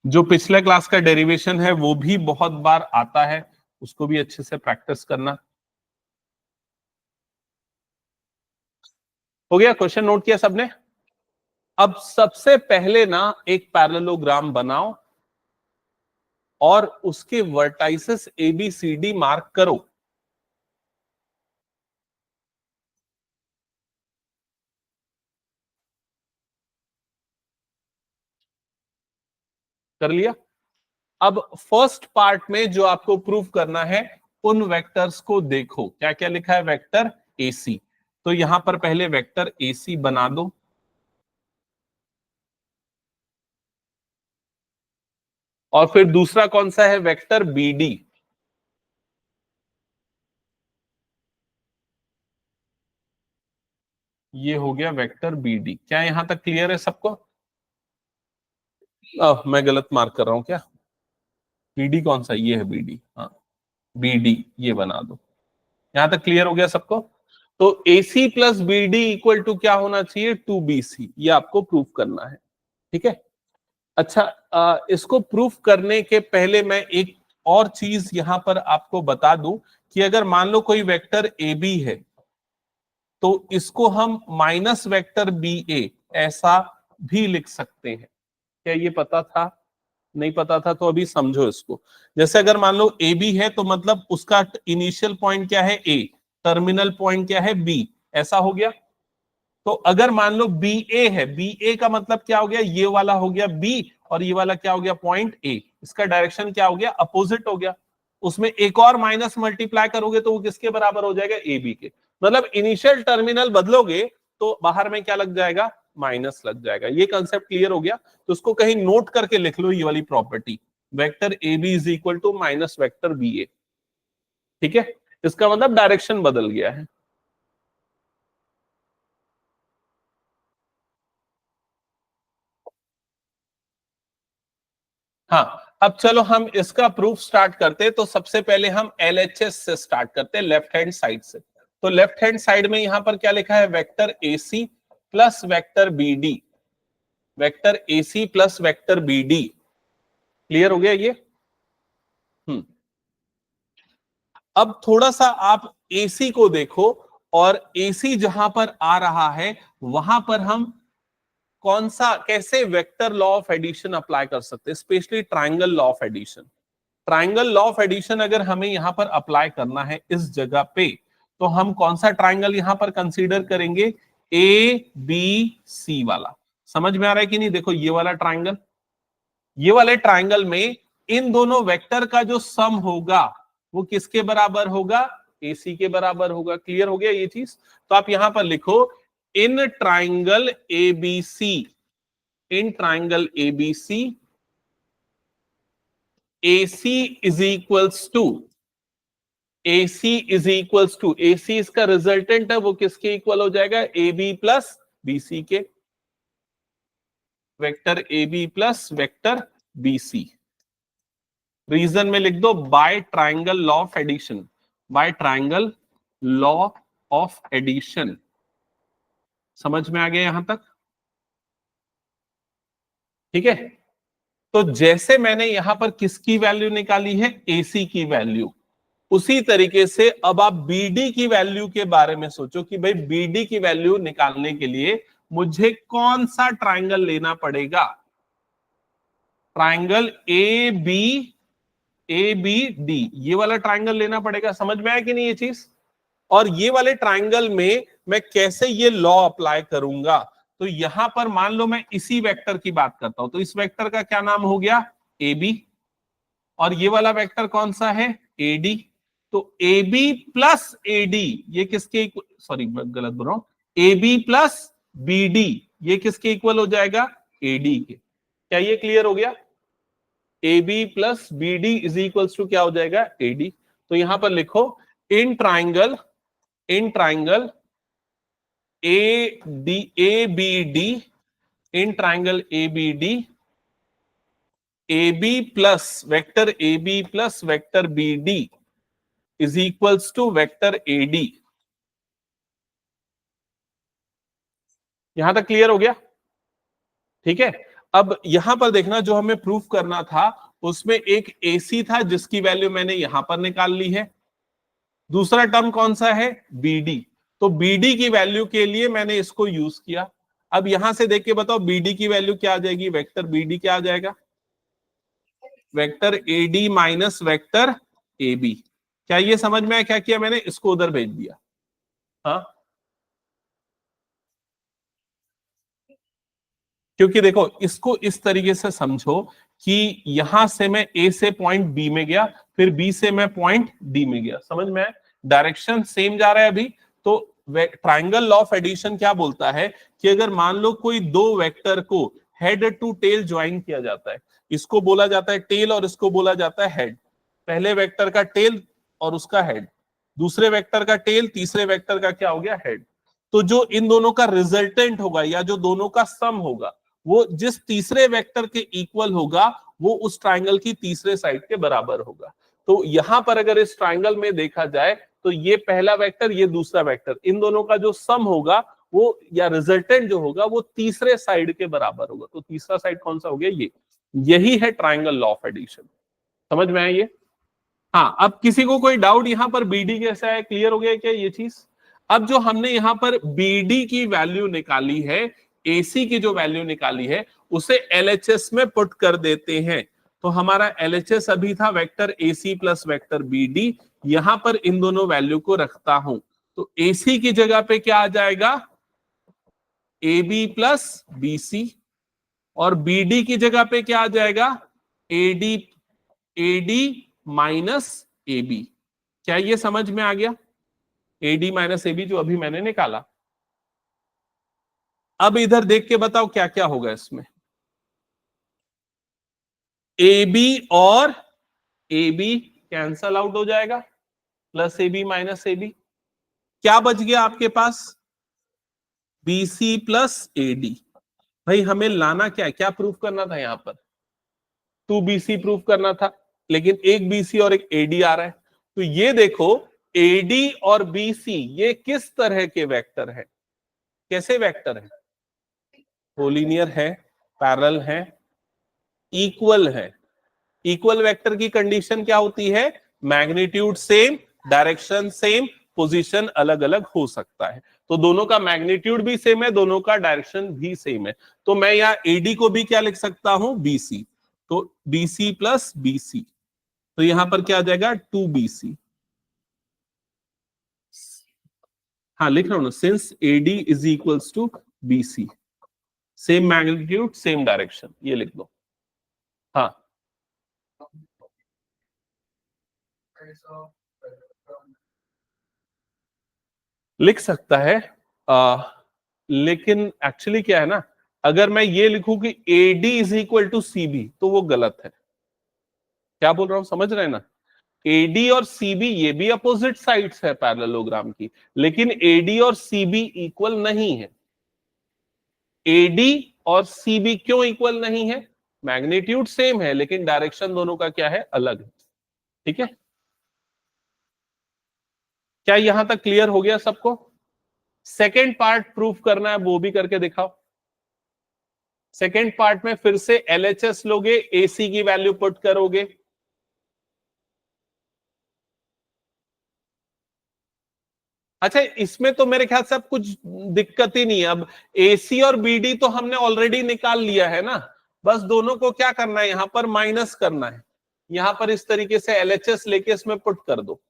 जो पिछले क्लास का डेरिवेशन है वो भी बहुत बार आता है, उसको भी अच्छे से प्रैक्टिस करना। हो गया, क्वेश्चन नोट किया सबने? अब सबसे पहले ना एक पैरेललोग्राम बनाओ और उसके वर्टाइसेस ABCD मार्क करो। कर लिया? अब फर्स्ट पार्ट में जो आपको प्रूफ करना है, उन वेक्टर्स को देखो। क्या क्या लिखा है? Vector AC। तो यहां पर पहले वेक्टर AC बना दो, और फिर दूसरा कौन सा है? Vector BD। ये हो गया वेक्टर BD। क्या यहां तक क्लियर है सबको? मैं गलत मार्क कर रहा हूं क्या? BD कौन सा? ये है BD, हाँ BD, ये बना दो। यहां तक क्लियर हो गया सबको? तो AC plus BD equal to क्या होना चाहिए? 2BC। ये आपको प्रूफ करना है, ठीक है? अच्छा, इसको प्रूफ करने के पहले मैं एक और चीज यहां पर आपको बता दूं कि अगर मान लो कोई वेक्टर AB है तो इसको हम माइनस वेक्टर BA ऐसा भी लिख सकते हैं। क्या ये पता था? नहीं पता था तो अभी समझो इसको। जैसे अगर मान लो AB है तो मतलब उसका इनिशियल पॉइंट क्या है? A, टर्मिनल पॉइंट क्या है? B। ऐसा हो गया। तो अगर मान लो BA है, BA का मतलब क्या हो गया? ये वाला हो गया B, और ये वाला क्या हो गया? Point A। इसका डायरेक्शन क्या हो गया? अपोजिट हो गया। उसमें एक और माइनस मल्टीप्लाई करोगे तो वो किसके बराबर हो जाएगा? AB के। मतलब इनिशियल टर्मिनल बदलोगे तो बाहर में क्या लग जाएगा? माइनस लग जाएगा। ये कंसेप्ट क्लियर हो गया? तो उसको कहीं नोट करके लिख लो, ये वाली property, vector AB is equal to minus vector BA। ठीक है, इसका मतलब डायरेक्शन बदल गया है। हाँ, अब चलो हम इसका प्रूफ स्टार्ट करते हैं। तो सबसे पहले हम LHS से स्टार्ट करते हैं, लेफ्ट हैंड साइड से। तो लेफ्ट हैंड साइड में यहां पर क्या लिखा है? Vector AC plus vector BD। Vector AC plus vector BD। Clear हो गया ये? हम्म। अब थोड़ा सा आप AC को देखो, और AC जहां पर आ रहा है वहां पर हम कौन सा, कैसे vector law of addition apply कर सकते हैं, specially triangle law of addition. Triangle law of addition अगर हमें यहां पर अप्लाई करना है इस जगह पे, तो हम कौन सा ट्राइंगल यहां पर कंसीडर करेंगे? ABC वाला। समझ में आ रहा है कि नहीं? देखो ये वाला ट्राइंगल, ये वाले ट्राइंगल में इन दोनों वेक्टर का जो सम होगा वो किसके बराबर होगा? AC के बराबर होगा। क्लियर हो गया ये चीज? तो आप यहां पर लिखो, in triangle ABC, in triangle ABC AC is equals to, AC is equals to, AC इसका रिजल्टेंट है, वो किसके इक्वल हो जाएगा? AB प्लस BC के। Vector AB plus vector BC। Reason में लिख दो, by triangle law of addition. By triangle law of addition. समझ में आ गया यहां तक? ठीक है। तो जैसे मैंने यहां पर किसकी वैल्यू निकाली है? AC की वैल्यू। उसी तरीके से अब आप BD की वैल्यू के बारे में सोचो कि भाई BD की वैल्यू निकालने के लिए मुझे कौन सा ट्राइंगल लेना पड़ेगा। ट्राइंगल ABD, ये वाला ट्राइंगल लेना पड़ेगा। समझ में आया कि नहीं ये चीज? और ये वाले ट्राइंगल में मैं कैसे ये लॉ अप्लाई करूंगा? तो यहां पर मान लो मैं इसी वेक्टर की बात करता हूं, तो इस वेक्टर का क्या नाम हो गया? AB। और ये वाला वेक्टर कौन सा है? AD। तो AB प्लस AD ये किसके, सॉरी गलत बोल रहा हूं, AB प्लस BD ये किसके इक्वल हो जाएगा? AD के। क्या ये क्लियर हो गया? AB plus BD is equals to क्या हो जाएगा? AD। तो यहां पर लिखो in triangle ABD, in triangle ABD AB plus vector AB plus vector BD is equals to vector AD। यहां तक क्लियर हो गया? ठीक है। अब यहां पर देखना, जो हमें प्रूफ करना था उसमें एक AC था जिसकी वैल्यू मैंने यहां पर निकाल ली है। दूसरा टर्म कौन सा है? BD। तो BD की वैल्यू के लिए मैंने इसको यूज किया। अब यहां से देख के बताओ BD की वैल्यू क्या आ जाएगी? वेक्टर BD क्या आ जाएगा? Vector AD minus vector AB। क्या ये समझ में आया क्या किया मैंने? इसको उधर भेज दिया। हाँ, क्योंकि देखो इसको इस तरीके से समझो कि यहां से मैं A से पॉइंट B में गया, फिर B से मैं पॉइंट D में गया। समझ में आया? डायरेक्शन सेम जा रहा है अभी। तो ट्राइंगल लॉ ऑफ एडिशन क्या बोलता है कि अगर मान लो कोई दो वेक्टर को हेड टू टेल ज्वाइन किया जाता है, इसको बोला जाता है टेल और इसको बोला जाता है हेड। पहले वेक्टर का टेल और उसका हेड, दूसरे वेक्टर का टेल, तीसरे वेक्टर का क्या हो गया? हेड। तो जो इन दोनों का रिजल्टेंट होगा या जो दोनों का सम होगा वो जिस तीसरे वेक्टर के इक्वल होगा वो उस ट्राइंगल की तीसरे साइड के बराबर होगा। तो यहां पर अगर इस ट्राइंगल में देखा जाए तो ये पहला वेक्टर, ये दूसरा वेक्टर, इन दोनों का जो सम होगा वो या रिजल्टेंट जो होगा वो तीसरे साइड के बराबर होगा। तो तीसरा साइड कौन सा हो गया? ये। यही है ट्राइंगल लॉ ऑफ एडिशन। समझ में आया ये? हाँ, अब किसी को कोई डाउट यहां पर BD कैसा है? क्लियर हो गया क्या ये चीज? अब जो हमने यहां पर BD की वैल्यू निकाली है, AC की जो वैल्यू निकाली है, उसे LHS में पुट कर देते हैं। तो हमारा LHS अभी था vector AC plus vector BD। यहां पर इन दोनों वैल्यू को रखता हूं, तो AC की जगह पे क्या आ जाएगा? AB plus BC। और BD की जगह पे क्या आ जाएगा? AD minus AB। क्या ये समझ में आ गया? AD माइनस AB जो अभी मैंने निकाला। अब इधर देख के बताओ क्या क्या होगा इसमें? AB और AB कैंसल आउट हो जाएगा, प्लस AB माइनस AB। क्या बच गया आपके पास? BC plus AD। भाई हमें लाना क्या है? क्या प्रूफ करना था यहां पर? 2BC प्रूफ करना था, लेकिन एक BC और एक AD आ रहा है। तो ये देखो AD और BC ये किस तरह के वेक्टर है? कैसे वेक्टर है? कोलिनियर है, पैरेलल है, इक्वल है। इक्वल वेक्टर की कंडीशन क्या होती है? Magnitude same, direction same, position अलग अलग हो सकता है। तो दोनों का मैग्नीट्यूड भी सेम है, दोनों का डायरेक्शन भी सेम है। तो मैं यहाँ AD को भी क्या लिख सकता हूं? BC। तो BC प्लस BC, तो यहां पर क्या आ जाएगा? 2BC। हाँ लिख रहा हूं ना, since AD is equals to BC, same magnitude same direction, ये लिख दो। हाँ, लिख सकता है। लेकिन एक्चुअली क्या है ना, अगर मैं ये लिखूं कि AD is equal to CB तो वो गलत है। क्या बोल रहा हूं, समझ रहे हैं ना? AD और CB ये भी अपोजिट साइड्स है पैरेललोग्राम की, लेकिन AD और CB इक्वल नहीं है। AD और CB क्यों इक्वल नहीं है? मैग्नीट्यूड सेम है लेकिन डायरेक्शन दोनों का क्या है? अलग है। ठीक है, क्या यहां तक क्लियर हो गया सबको? सेकेंड पार्ट प्रूफ करना है, वो भी करके दिखाओ। सेकेंड पार्ट में फिर से LHS लोगे, AC की वैल्यू पुट करोगे। अच्छा, इसमें तो मेरे ख्याल से अब कुछ दिक्कत ही नहीं है। अब AC और BD तो हमने ऑलरेडी निकाल लिया है ना, बस दोनों को क्या करना है, यहां पर माइनस करना है। यहां पर इस तरीके से LHS लेके इसमें पुट कर दो।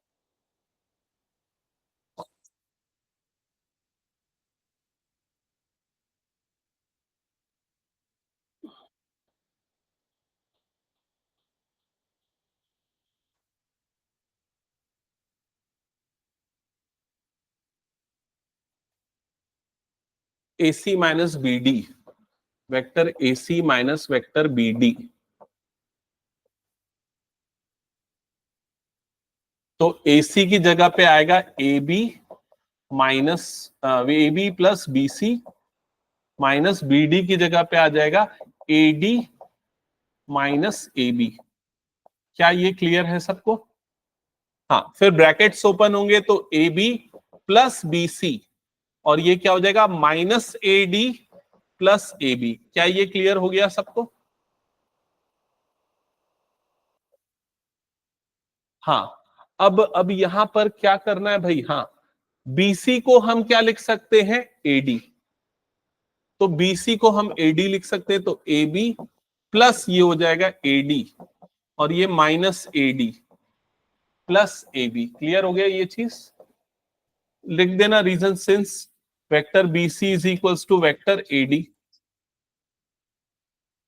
AC minus BD, vector AC minus vector BD। तो AC की जगह पे आएगा AB minus AB plus BC, minus BD की जगह पे आ जाएगा AD माइनस AB। क्या ये क्लियर है सबको? हाँ, फिर ब्रैकेट्स ओपन होंगे तो AB प्लस BC, और ये क्या हो जाएगा, माइनस AD प्लस AB। क्या ये क्लियर हो गया सबको? हाँ, अब यहां पर क्या करना है भाई, हाँ, BC को हम क्या लिख सकते हैं, AD। तो BC को हम AD लिख सकते हैं, तो AB प्लस ये हो जाएगा AD, और ये minus AD plus AB। Clear हो गया ये चीज? लिख देना reason, since vector BC is equals to vector AD।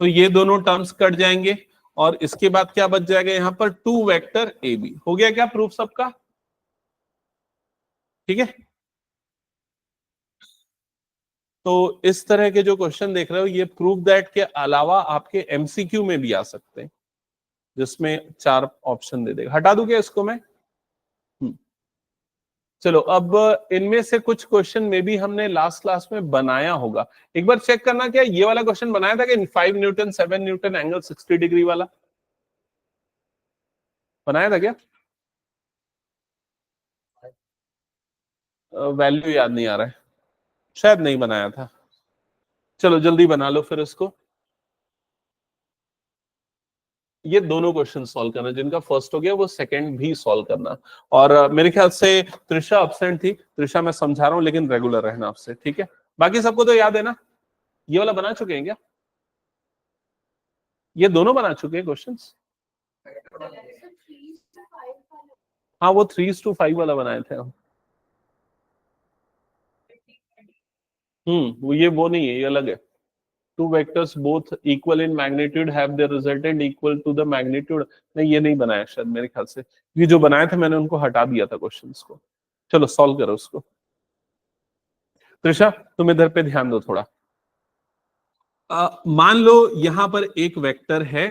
तो ये दोनों टर्म्स कट जाएंगे, और इसके बाद क्या बच जाएगा, यहां पर 2 वेक्टर AB। हो गया क्या प्रूफ सबका? ठीक है। तो इस तरह के जो क्वेश्चन देख रहे हो, ये प्रूफ दैट के अलावा आपके MCQ में भी आ सकते हैं, जिसमें 4 ऑप्शन दे देगा। हटा दूं क्या इसको मैं? चलो, अब इनमें से कुछ क्वेश्चन में भी हमने लास्ट क्लास में बनाया होगा। एक बार चेक करना, क्या ये वाला क्वेश्चन बनाया था कि 5 न्यूटन 7 न्यूटन एंगल 60 डिग्री वाला बनाया था क्या? वैल्यू याद नहीं आ रहा है, शायद नहीं बनाया था। चलो जल्दी बना लो फिर इसको। ये दोनों क्वेश्चन सॉल्व करना, जिनका फर्स्ट हो गया वो सेकंड भी सॉल्व करना। और मेरे ख्याल से त्रिशा अब्सेंट थी। त्रिशा, मैं समझा रहा हूँ लेकिन रेगुलर रहना आपसे, ठीक है? बाकी सबको तो याद है ना? ये वाला बना चुके हैं क्या? ये दोनों बना चुके हैं क्वेश्चंस? हाँ, वो 3:5 वाला बनाए थे हम। वो नहीं है, ये अलग है। Two vectors both equal in magnitude have their resultant equal to the magnitude. नहीं, ये नहीं बनाया शायद मेरे ख्याल से। ये जो बनाए थे मैंने उनको हटा दिया था क्वेश्चंस को। चलो सॉल्व करो उसको। त्रिशा, तुम इधर पे ध्यान दो थोड़ा। मान लो यहां पर एक वेक्टर है,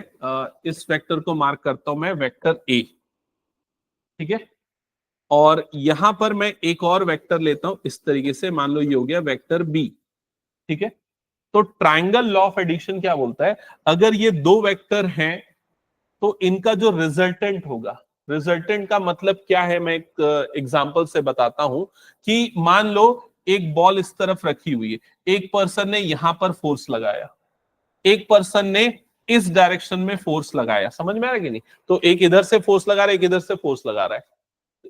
इस वेक्टर को मार्क करता हूं मैं वेक्टर ए, ठीक है? और यहां पर मैं एक और वेक्टर लेता हूं इस तरीके से, मान लो ये हो गया वेक्टर बी, ठीक है? तो ट्राइंगल लॉ ऑफ एडिशन क्या बोलता है, अगर ये दो वेक्टर हैं तो इनका जो रिजल्टेंट होगा, रिजल्टेंट का मतलब क्या है, मैं एक एग्जांपल से बताता हूं। कि मान लो एक बॉल इस तरफ रखी हुई है, एक पर्सन ने यहां पर फोर्स लगाया, एक पर्सन ने इस डायरेक्शन में फोर्स लगाया। समझ में आ रहा है कि नहीं? तो एक इधर से फोर्स लगा रहा है, एक इधर से फोर्स लगा रहा है।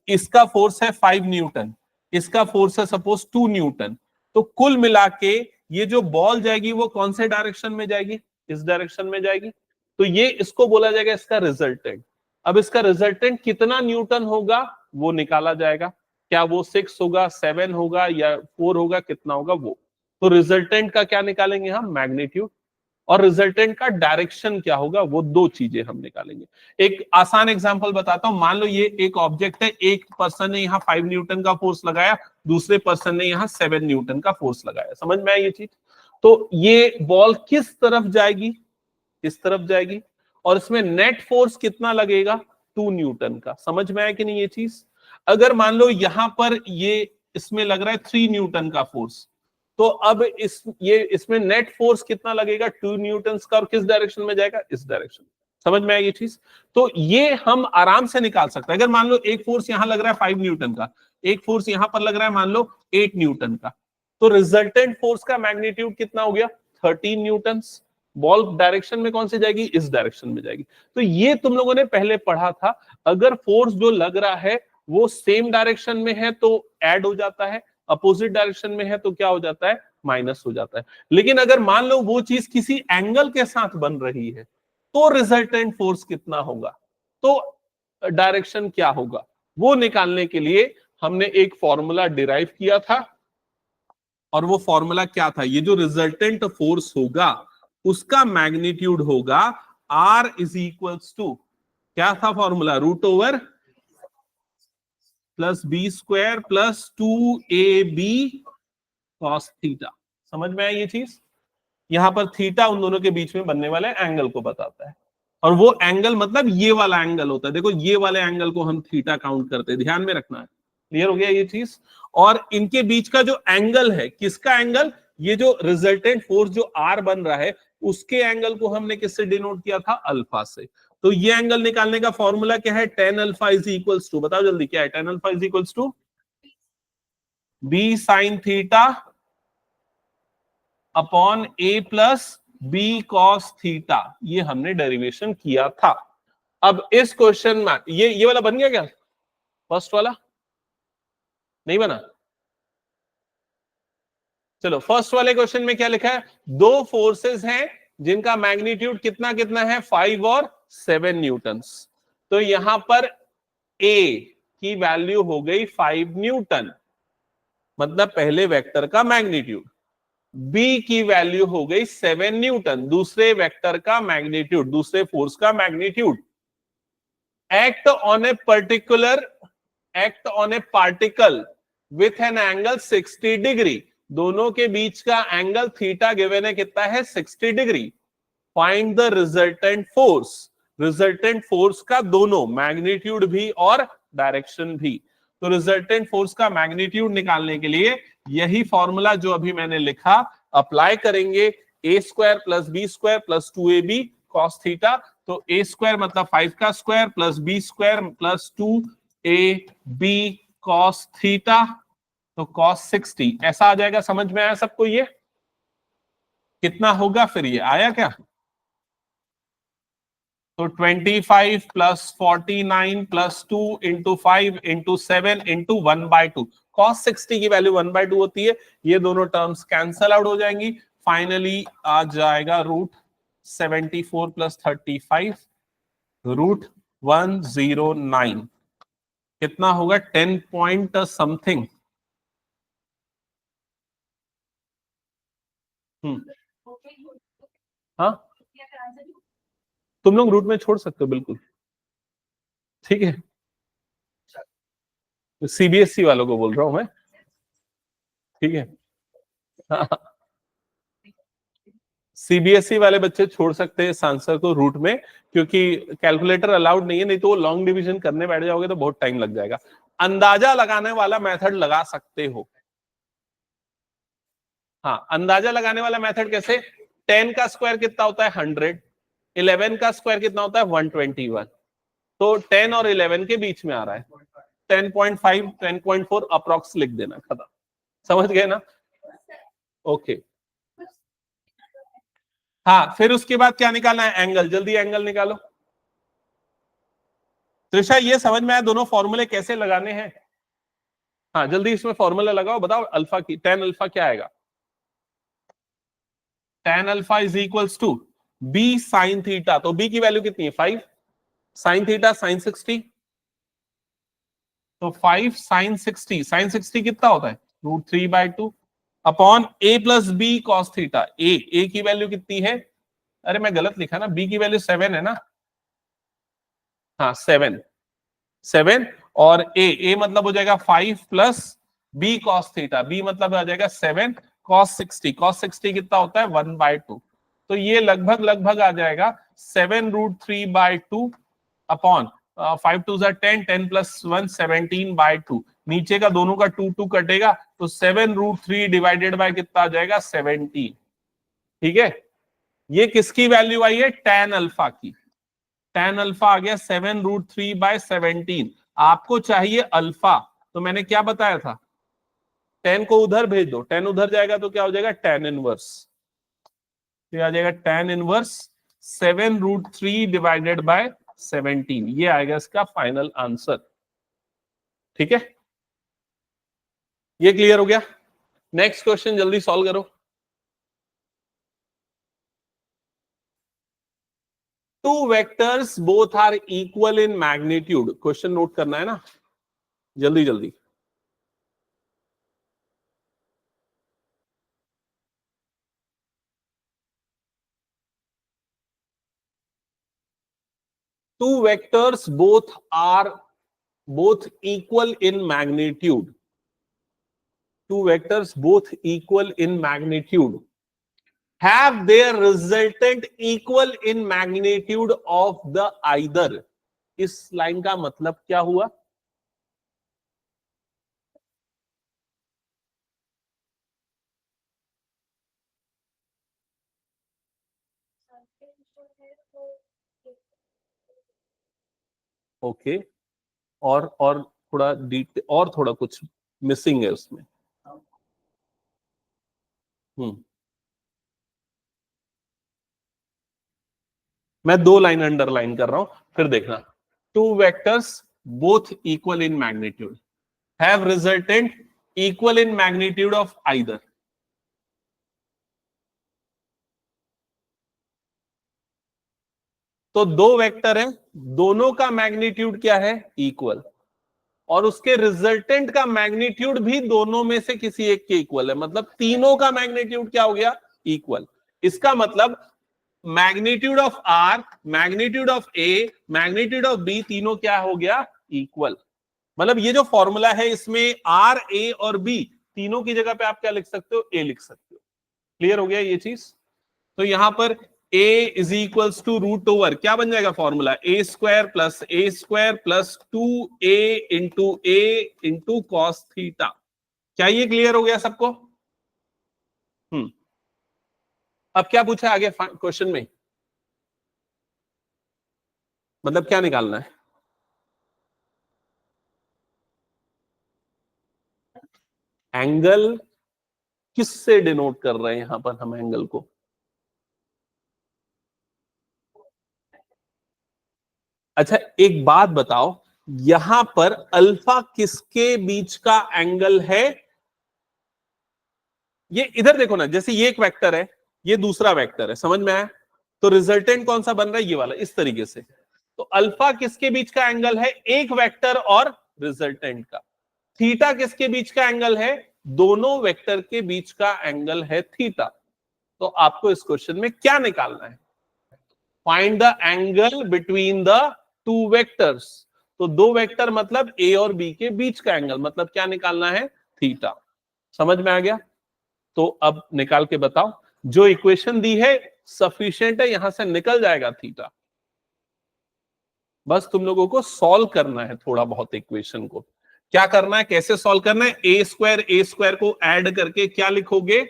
इसका फोर्स है 5 न्यूटन, इसका फोर्स है सपोज 2 न्यूटन। तो कुल मिला के ये जो बॉल जाएगी वो कौन से डायरेक्शन में जाएगी, इस डायरेक्शन में जाएगी। तो ये इसको बोला जाएगा इसका रिजल्टेंट। अब इसका रिजल्टेंट कितना न्यूटन होगा वो निकाला जाएगा। क्या वो 6 होगा, 7 होगा, या 4 होगा, कितना होगा वो। तो रिजल्टेंट का क्या निकालेंगे हम, मैग्नीट्यूड। और रिजल्टेंट का डायरेक्शन क्या होगा, वो दो चीजें हम निकालेंगे। एक आसान एग्जांपल बताता हूं। मान लो ये एक ऑब्जेक्ट है, एक पर्सन ने यहाँ 5 न्यूटन का फोर्स लगाया, दूसरे पर्सन ने यहाँ 7 न्यूटन का फोर्स लगाया। समझ में आई ये चीज? तो ये बॉल किस तरफ जाएगी, किस तरफ जाएगी, और इसमें नेट फोर्स कितना लगेगा, 2 न्यूटन का। समझ में आया कि नहीं ये चीज? अगर मान लो यहां पर ये इसमें लग रहा है 3 न्यूटन का फोर्स, तो अब इसमें नेट फोर्स कितना लगेगा, 2 न्यूटन का, और किस डायरेक्शन में जाएगा, इस डायरेक्शन। समझ में आई ये चीज? तो ये हम आराम से निकाल सकते हैं। अगर मान लो एक फोर्स यहां लग रहा है 5 न्यूटन का, एक फोर्स यहां पर लग रहा है मान लो 8 न्यूटन का, तो रिजल्टेंट फोर्स का मैग्नीट्यूड कितना हो गया, 13 न्यूटन। बॉल डायरेक्शन में कौन सी जाएगी, इस डायरेक्शन में जाएगी। तो ये तुम लोगों ने पहले पढ़ा था। अगर फोर्स जो लग रहा है वो सेम डायरेक्शन में है तो ऐड हो जाता है, अपोजिट डायरेक्शन में है तो क्या हो जाता है, माइनस हो जाता है। लेकिन अगर मान लो वो चीज किसी एंगल के साथ बन रही है तो रिजल्टेंट फोर्स कितना होगा, तो डायरेक्शन क्या होगा, वो निकालने के लिए हमने एक फॉर्मूला डिराइव किया था। और वो फॉर्मूला क्या था, ये जो रिजल्टेंट फोर्स होगा उसका मैग्नीट्यूड होगा R इज इक्वल्स टू, क्या था formula, root over plus B square plus 2ab cos theta. समझ में आया ये चीज, यहां पर थीटा उन दोनों के बीच में बनने वाले एंगल को बताता है, और वो एंगल मतलब ये वाला एंगल होता है, देखो ये वाले एंगल को हम थीटा काउंट करते हैं, ध्यान में रखना है। क्लियर हो गया ये चीज। और इनके बीच का जो एंगल है, किसका एंगल, ये जो रिजल्टेंट फोर्स जो आर बन रहा है उसके एंगल को हमने किससे डिनोट किया था, अल्फा से। तो ये एंगल निकालने का फॉर्मूला क्या है, tan alpha is equals to, बताओ जल्दी क्या है, tan alpha is equals to B sine theta upon A plus B cos theta, ये हमने डेरिवेशन किया था। अब इस क्वेश्चन में ये वाला बन गया क्या, फर्स्ट वाला नहीं बना, चलो फर्स्ट वाले क्वेश्चन में क्या लिखा है, दो फोर्सेस हैं जिनका मैग्नीट्यूड कितना कितना है, 5 और 7 न्यूटन्स। तो यहां पर ए की वैल्यू हो गई 5 न्यूटन, मतलब पहले वेक्टर का मैग्नीट्यूड। बी की वैल्यू हो गई 7 न्यूटन, दूसरे वेक्टर का मैग्नीट्यूड, दूसरे फोर्स का magnitude. Act on A particle with an angle 60 degree, दोनों के बीच का एंगल थीटा गिवन है कितना है, 60 degree. Find the resultant force, resultant force का दोनों मैग्नीट्यूड भी और डायरेक्शन भी। तो रिजल्टेंट फोर्स का मैग्नीट्यूड निकालने के लिए यही फॉर्मूला जो अभी मैंने लिखा अप्लाई करेंगे, A square plus B square plus 2ab cos theta. तो ए स्क्वायर मतलब 5 का square plus B square plus 2ab cos theta, तो कॉस 60 ऐसा आ जाएगा। समझ में आया सबको, ये कितना होगा फिर, ये आया क्या, तो 25 plus 49 plus 2 into 5 into 7 into 1/2, cos 60 की वैल्यू 1/2 होती है, ये दोनों टर्म्स कैंसल आउट हो जाएंगी। फाइनली आ जाएगा रूट 74 प्लस 35 रूट 109, कितना होगा 10 पॉइंट समथिंग। हाँ तुम लोग रूट में छोड़ सकते हो बिल्कुल, ठीक है, सीबीएसई वालों को बोल रहा हूं मैं, ठीक है। सीबीएसई वाले बच्चे छोड़ सकते हैं इस आंसर को रूट में, क्योंकि कैलकुलेटर अलाउड नहीं है, नहीं तो वो लॉन्ग डिवीजन करने बैठ जाओगे तो बहुत टाइम लग जाएगा। अंदाजा लगाने वाला मेथड लगा सकते हो। हाँ अंदाजा लगाने वाला मेथड कैसे, 10 का स्क्वायर कितना होता है 100, 11 का स्क्वायर कितना होता है 121, तो 10 और 11 के बीच में आ रहा है, 10.5 10.4 अप्रोक्स लिख देना, खत्म। समझ गए ना, ओके। हाँ फिर उसके बाद क्या निकालना है, एंगल, जल्दी एंगल निकालो। त्रिषा ये समझ में आया दोनों फॉर्मूले कैसे लगाने हैं, हाँ जल्दी इसमें फॉर्मूला लगाओ, बताओ अल्फा की, tan अल्फा क्या आएगा, tan alpha is equals to B sine theta, तो बी की वैल्यू कितनी है 5, साइन थीटा साइन 60, तो 5 साइन 60, साइन 60 कितना होता है root 3/2 upon A plus B cos theta, ए की वैल्यू कितनी है, अरे मैं गलत लिखा ना, बी की वैल्यू 7 है ना, हाँ 7 और ए मतलब हो जाएगा 5 plus B cos theta, B मतलब आ जाएगा 7 कॉस 60, कॉस 60 कितना होता है 1/2, तो ये लगभग लगभग आ जाएगा 7 रूट 3/2 अपॉन 5 2 10, 10 प्लस 1 17/2, नीचे का दोनों का 2 2 कटेगा, तो 7 रूट 3 डिवाइडेड बाय कितना आ जाएगा 17, ठीक है। ये किसकी वैल्यू आई है, tan अल्फा की, tan अल्फा आ गया 7 रूट 3/17, आपको चाहिए अल्फा, तो मैंने क्या बताया था, 10 को उधर भेज दो, 10 उधर जाएगा तो क्या हो जाएगा tan इनवर्स, तो आ जाएगा tan inverse 7 root 3 divided by 17, ये आएगा इसका फाइनल आंसर। ठीक है, ये क्लियर हो गया। नेक्स्ट क्वेश्चन जल्दी सॉल्व करो। Two vectors both are equal in magnitude, question note करना है ना, जल्दी जल्दी। Two vectors both equal in magnitude. Two vectors both equal in magnitude have their resultant equal in magnitude of the either. इस लाइन का मतलब क्या हुआ? ओके, और थोड़ा डिटेल और थोड़ा कुछ मिसिंग है उसमें। मैं दो लाइन अंडरलाइन कर रहा हूं, फिर देखना। To vectors both equal in magnitude have resultant equal in magnitude of either. तो दो वेक्टर है, दोनों का मैग्नीट्यूड क्या है? इक्वल, और उसके रिजल्टेंट का मैग्नीट्यूड भी दोनों में से किसी एक के इक्वल है, मतलब तीनों का मैग्नीट्यूड क्या हो गया? इक्वल। इसका मतलब magnitude of R, magnitude of A, magnitude of B, तीनों क्या हो गया? इक्वल। मतलब ये जो फॉर्मूला है इसमें आर, ए और बी तीनों की जगह पे आप क्या लिख सकते हो? ए लिख सकते हो। क्लियर हो गया ये चीज? तो यहां पर a is equals to root over क्या बन जाएगा formula? A square plus 2a into A into cos theta. क्या ये क्लियर हो गया सबको? अब क्या पूछा आगे क्वेश्चन में? मतलब क्या निकालना है? एंगल किससे डिनोट कर रहे हैं यहां पर हम एंगल को? अच्छा एक बात बताओ, यहां पर अल्फा किसके बीच का एंगल है? ये इधर देखो ना, जैसे ये एक वेक्टर है, ये दूसरा वेक्टर है, समझ में आया? तो रिजल्टेंट कौन सा बन रहा है? ये वाला, इस तरीके से। तो अल्फा किसके बीच का एंगल है? एक वेक्टर और रिजल्टेंट का। थीटा किसके बीच का एंगल है? दोनों वेक्टर के बीच का एंगल है थीटा। तो आपको इस क्वेश्चन में क्या निकालना है? Find the angle between the two vectors. तो दो वेक्टर मतलब ए और बी के बीच का एंगल, मतलब क्या निकालना है? थीटा। समझ में आ गया? तो अब निकाल के बताओ। जो इक्वेशन दी है सफिशिएंट है, यहां से निकल जाएगा थीटा। बस तुम लोगों को सॉल्व करना है थोड़ा बहुत इक्वेशन को। क्या करना है, कैसे सॉल्व करना है? ए स्क्वायर को ऐड करके क्या लिखोगे?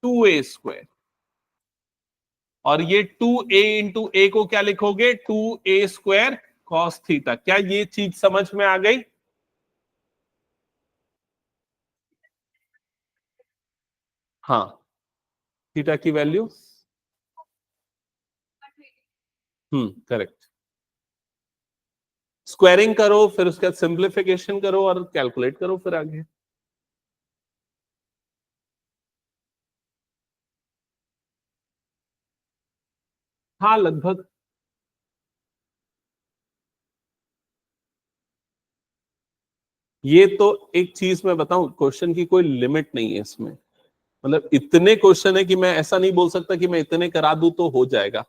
2a square. और ये 2a इंटू ए को क्या लिखोगे? 2a square cos theta. क्या ये चीज समझ में आ गई? हाँ, थीटा की वैल्यू करेक्ट। स्क्वायरिंग करो, फिर उसके बाद सिंप्लीफिकेशन करो और कैलकुलेट करो फिर आगे। हाँ लगभग। ये तो एक चीज मैं बताऊं, क्वेश्चन की कोई लिमिट नहीं है इसमें। मतलब इतने क्वेश्चन है कि मैं ऐसा नहीं बोल सकता कि मैं इतने करा दूं तो हो जाएगा।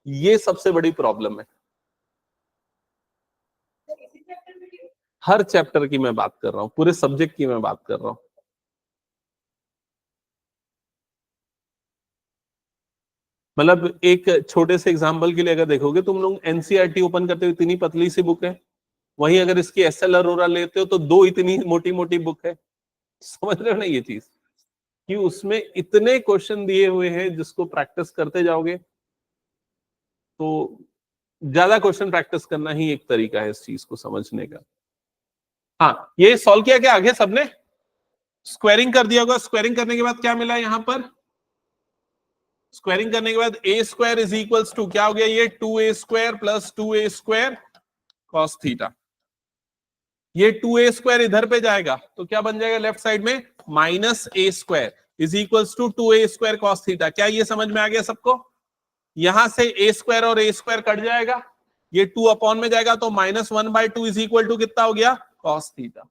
ये सबसे बड़ी प्रॉब्लम है। हर चैप्टर की मैं बात कर रहा हूं, पूरे सब्जेक्ट की मैं बात कर रहा हूं। मतलब एक छोटे से एग्जांपल के लिए अगर देखोगे, तुम लोग एनसीईआरटी ओपन करते हो, इतनी पतली सी बुक है। वहीं अगर इसकी एसएल अरोरा लेते हो तो दो इतनी मोटी मोटी बुक है। समझ रहे हो ना ये चीज? कि उसमें इतने क्वेश्चन दिए हुए हैं, जिसको प्रैक्टिस करते जाओगे तो ज्यादा क्वेश्चन प्रैक्टिस करना ही एक तरीका है इस चीज को समझने का। हाँ, ये सॉल्व किया क्या आगे सबने? स्क्वायरिंग कर दिया होगा। स्क्वायरिंग करने के बाद क्या मिला यहां पर? स्क्वायरिंग करने के बाद ए स्क्वायर इज इक्वल्स टू क्या हो गया? ये 2a square plus 2a square cos theta. ये 2a² इधर पे जाएगा तो क्या बन जाएगा लेफ्ट साइड में, -a² is equals to 2a² cos theta. क्या ये समझ में आ गया सबको? यहां से a² और a² कट जाएगा, ये 2 अपॉन में जाएगा तो -1/2 इज इक्वल टू कितना हो गया, cos थीटा।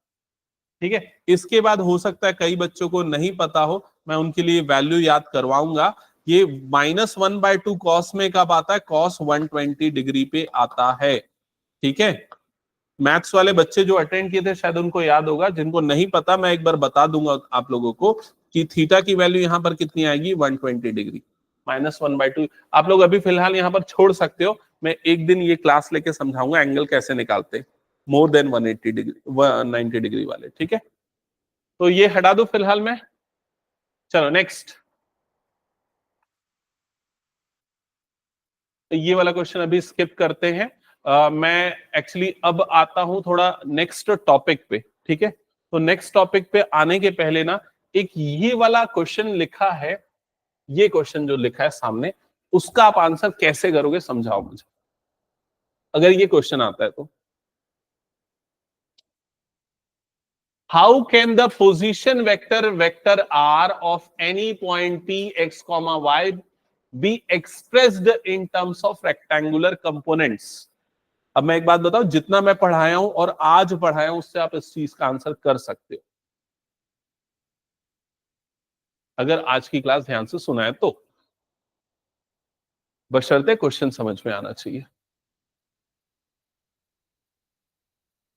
ठीक है, इसके बाद हो सकता है कई बच्चों को नहीं पता हो, मैं उनके लिए वैल्यू याद करवाऊंगा। ये -1/2 cos में कब आता है, cos 120 डिग्री पे आता है। ठीक है, मैथ्स वाले बच्चे जो अटेंड किए थे शायद उनको याद होगा, जिनको नहीं पता मैं एक बार बता दूंगा आप लोगों को कि थीटा की वैल्यू यहां पर कितनी आएगी, 120 डिग्री, -1/2। आप लोग अभी फिलहाल यहां पर छोड़ सकते हो, मैं एक दिन ये क्लास लेके समझाऊंगा एंगल कैसे निकालते, मोर देन 180 डिग्री 190 डिग्री वाले। ठीक है, तो ये हटा दो फिलहाल में। चलो नेक्स्ट, ये वाला क्वेश्चन अभी स्किप करते हैं। मैं एक्चुअली अब आता हूं थोड़ा नेक्स्ट टॉपिक पे। ठीक है, तो नेक्स्ट टॉपिक पे आने के पहले ना, एक ये वाला क्वेश्चन लिखा है, ये क्वेश्चन जो लिखा है सामने, उसका आप आंसर कैसे करोगे समझाओ मुझे, अगर ये क्वेश्चन आता है तो। How can the position vector r of any point p x, y be expressed in terms of rectangular components? अब मैं एक बात बताऊं, जितना मैं पढ़ाया हूं और आज पढ़ाया हूं उससे आप इस चीज का आंसर कर सकते हो, अगर आज की क्लास ध्यान से सुना है तो, बशर्ते क्वेश्चन समझ में आना चाहिए।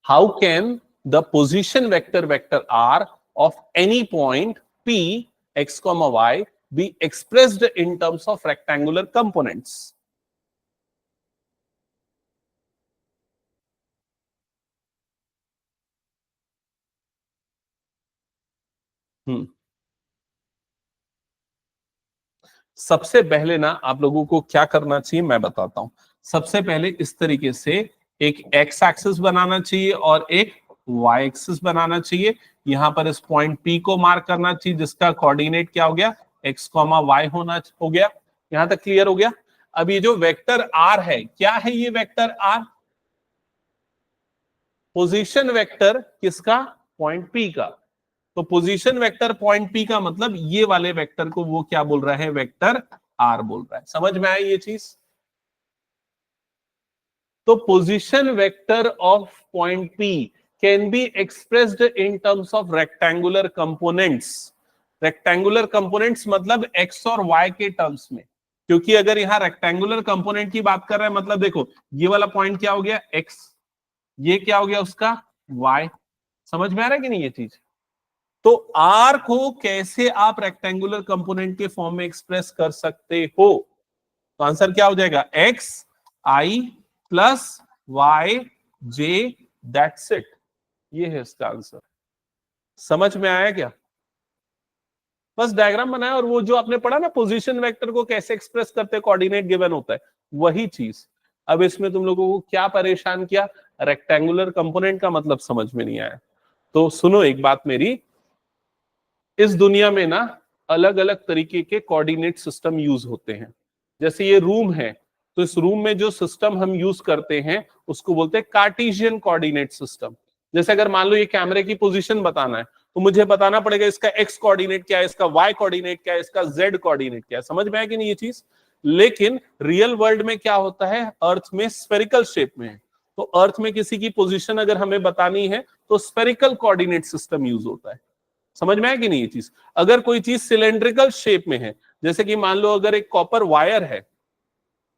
How can the position vector r of any point p x, y be expressed in terms of rectangular components? सबसे पहले ना आप लोगों को क्या करना चाहिए मैं बताता हूं। सबसे पहले इस तरीके से एक एक्स एक्सिस बनाना चाहिए और एक वाई एक्सिस बनाना चाहिए। यहां पर इस पॉइंट पी को मार्क करना चाहिए जिसका कोऑर्डिनेट क्या हो गया, एक्स, वाई होना हो गया। यहां तक क्लियर हो गया? अब ये जो वेक्टर आर है, क्या है ये वेक्टर आर? पोजीशन वेक्टर किसका, पॉइंट पी का। तो पोजीशन वेक्टर पॉइंट पी का मतलब ये वाले वेक्टर को वो क्या बोल रहा है, वेक्टर आर बोल रहा है। समझ में आई ये चीज? तो position vector of point P can be expressed in terms of rectangular components. Rectangular components मतलब एक्स और वाई के टर्म्स में, क्योंकि अगर यहां रेक्टेंगुलर कंपोनेंट की बात कर रहे हैं मतलब देखो ये वाला पॉइंट क्या हो गया, एक्स, ये क्या हो गया उसका, वाई। समझ में आ रहा है कि नहीं ये चीज? तो आर को कैसे आप रेक्टेंगुलर कंपोनेंट के फॉर्म में एक्सप्रेस कर सकते हो? तो आंसर क्या हो जाएगा, X I plus Y J, that's it. ये है इसका आंसर। समझ में आया क्या? बस डायग्राम बनाया और वो जो आपने पढ़ा ना पोजीशन वेक्टर को कैसे एक्सप्रेस करते हैं, कोऑर्डिनेट गिवन होता है, वही चीज। अब इसमें तुम लोगों को क्या परेशान किया, रेक्टेंगुलर कंपोनेंट का मतलब समझ में नहीं आया। तो सुनो एक बात मेरी, इस दुनिया में ना अलग अलग तरीके के कोऑर्डिनेट सिस्टम यूज होते हैं। जैसे ये रूम है, तो इस रूम में जो सिस्टम हम यूज करते हैं उसको बोलते हैं कार्टेशियन कोऑर्डिनेट सिस्टम। जैसे अगर मान लो ये कैमरे की पोजीशन बताना है तो मुझे बताना पड़ेगा इसका एक्स कोऑर्डिनेट क्या है, इसका वाई कोऑर्डिनेट क्या है, इसका जेड कोऑर्डिनेट क्या है। समझ में आया कि नहीं ये चीज? लेकिन रियल वर्ल्ड में क्या होता है, अर्थ में स्फेरिकल शेप में है, तो अर्थ में किसी की पोजीशन अगर हमें बतानी है तो स्फेरिकल कोऑर्डिनेट सिस्टम यूज होता है। समझ में आया कि नहीं ये चीज? अगर कोई चीज सिलेंड्रिकल शेप में है, जैसे कि मान लो अगर एक कॉपर वायर है,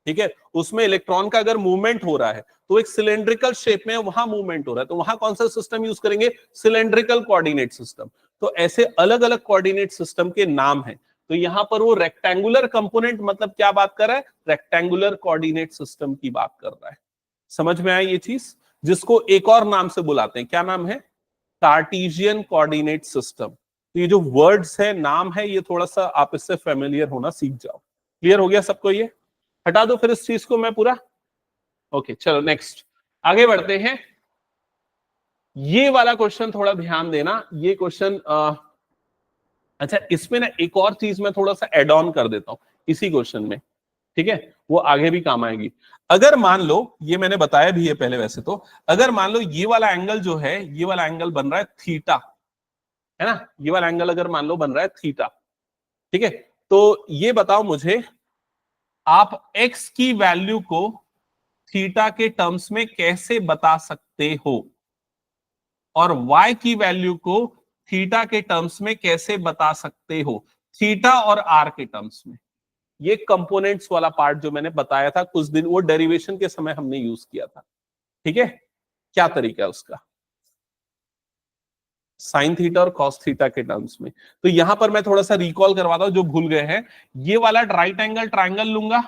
ठीक है, उसमें इलेक्ट्रॉन का अगर मूवमेंट हो रहा है तो एक सिलेंड्रिकल शेप में वहां मूवमेंट हो रहा है, तो वहां कौन सा सिस्टम यूज करेंगे, सिलेंड्रिकल कोऑर्डिनेट सिस्टम। तो ऐसे अलग अलग कोऑर्डिनेट सिस्टम के नाम है। तो यहां पर वो रेक्टेंगुलर कंपोनेंट मतलब क्या बात कर रहा है, रेक्टेंगुलर कोऑर्डिनेट सिस्टम की बात कर रहा है। समझ में आया ये चीज? जिसको एक और नाम से बुलाते हैं, क्या नाम है, कार्टेशियन कोऑर्डिनेट सिस्टम। तो ये जो वर्ड्स है, नाम है, ये थोड़ा सा आप इससे फेमिलियर होना सीख जाओ। क्लियर हो गया सबको? ये हटा दो फिर इस चीज को मैं पूरा। ओके चलो नेक्स्ट आगे बढ़ते हैं। ये वाला क्वेश्चन थोड़ा ध्यान देना, ये क्वेश्चन अच्छा इसमें ना एक और चीज मैं थोड़ा सा एड ऑन कर देता हूं इसी क्वेश्चन में। ठीक है, वो आगे भी काम आएगी। अगर मान लो, ये मैंने बताया भी है पहले वैसे तो, अगर मान लो ये वाला एंगल जो है, ये वाला एंगल बन रहा है थीटा, है ना, ये वाला एंगल अगर मान लो बन रहा है थीटा, ठीक है, तो ये बताओ मुझे, आप x की वैल्यू को थीटा के टर्म्स में कैसे बता सकते हो, और y की वैल्यू को थीटा के टर्म्स में कैसे बता सकते हो, थीटा और r के टर्म्स में। ये कंपोनेंट्स वाला पार्ट जो मैंने बताया था कुछ दिन, वो डेरिवेशन के समय हमने यूज किया था, ठीक है। क्या तरीका है उसका, साइन थीटा और कॉस थीटा के टर्म्स में। तो यहां पर मैं थोड़ा सा रिकॉल करवाता हूं जो भूल गए हैं। ये वाला राइट एंगल ट्राइंगल लूंगा,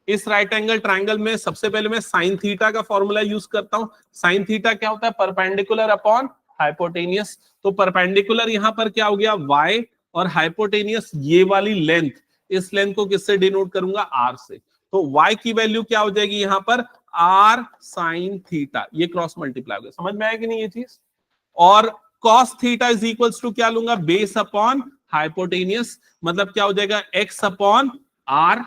इस राइट एंगल ट्राइंगल में सबसे पहले मैं साइन थीटा का फॉर्मूला यूज करता हूं। साइन थीटा क्या होता है, परपेंडिकुलर अपॉन हाइपोटेनियस। तो परपेंडिकुलर यहां पर क्या हो गया, y, और हाइपोटेनियस ये वाली लेंथ, इस लेंथ को किससे डिनोट करूंगा, r से। तो y की वैल्यू क्या हो जाएगी यहां पर, r साइन थीटा, ये क्रॉस मल्टीप्लाई हो गया। समझ में आया कि नहीं ये चीज। और cos theta is equals to क्या लूंगा, बेस अपॉन हाइपोटेनियस, मतलब क्या हो जाएगा, x अपॉन r,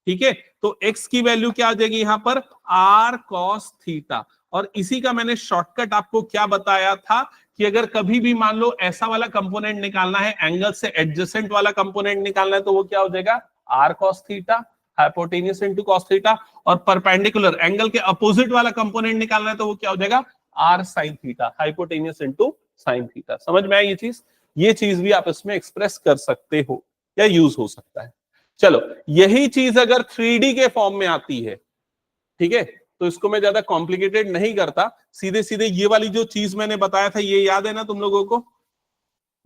ठीक है। तो x की वैल्यू क्या आ जाएगी यहां पर, r cos थीटा। और इसी का मैंने शॉर्टकट आपको क्या बताया था, कि अगर कभी भी मान लो ऐसा वाला कंपोनेंट निकालना है, एंगल से एडजेसेंट वाला कंपोनेंट निकालना है, तो वो क्या हो जाएगा, r cos theta, hypotenuse into cos theta. और परपेंडिकुलर एंगल के अपोजिट वाला कंपोनेंट निकालना है, तो वो क्या हो जाएगा, r sin theta, hypotenuse into sin theta. समझ में आई ये चीज भी आप इसमें एक्सप्रेस कर सकते हो या यूज हो सकता है। चलो, यही चीज अगर 3D के फॉर्म में आती है, ठीक है, तो इसको मैं ज्यादा कॉम्प्लिकेटेड नहीं करता, सीधे सीधे ये वाली जो चीज मैंने बताया था, ये याद है ना तुम लोगों को।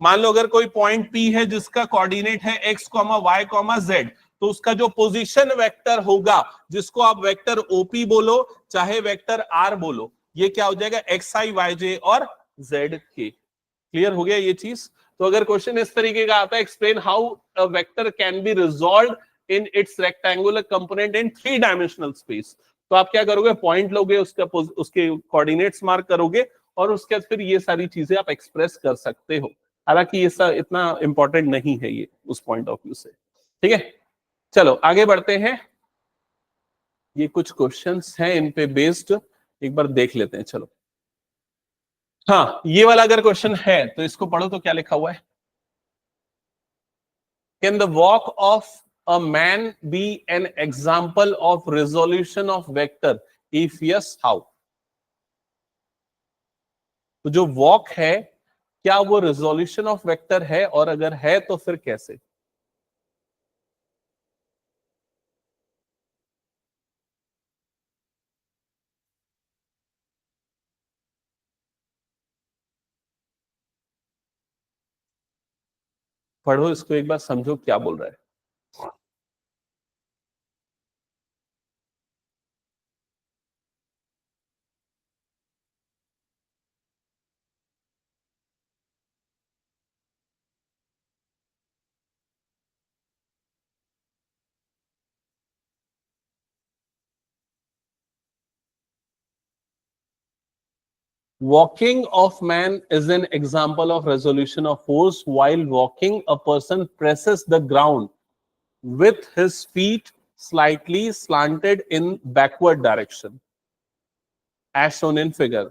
मान लो अगर कोई पॉइंट P है जिसका कोऑर्डिनेट है x, y, z, तो उसका जो पोजीशन वेक्टर होगा, जिसको आप वेक्टर OP बोलो चाहे वेक्टर R बोलो, ये क्या हो जाएगा, xi, yj और zk। क्लियर हो गया ये चीज। तो अगर क्वेश्चन इस तरीके का आता है, explain how a vector can be resolve in its rectangular component in 3 dimensional space, तो आप क्या करोगे, पॉइंट लोगे, उसके कोऑर्डिनेट्स मार्क करोगे, और उसके बाद फिर ये सारी चीजें आप एक्सप्रेस कर सकते हो। हालांकि ये सब इतना इंपॉर्टेंट नहीं है ये उस पॉइंट ऑफ व्यू से, ठीक है। चलो आगे बढ़ते हैं, ये कुछ क्वेश्चंस हैं इन पे बेस्ड, एक बार देख लेते हैं। चलो, हाँ, ये वाला अगर क्वेश्चन है तो इसको पढ़ो, तो क्या लिखा हुआ है, can the walk of a man B an example of resolution of vector, if yes how. तो जो वॉक है, क्या वो रिजोल्यूशन ऑफ वेक्टर है, और अगर है तो फिर कैसे। पढ़ो इसको एक बार, समझो क्या बोल रहा है। Walking of man is an example of resolution of force. While walking, a person presses the ground with his feet slightly slanted in backward direction, as shown in figure.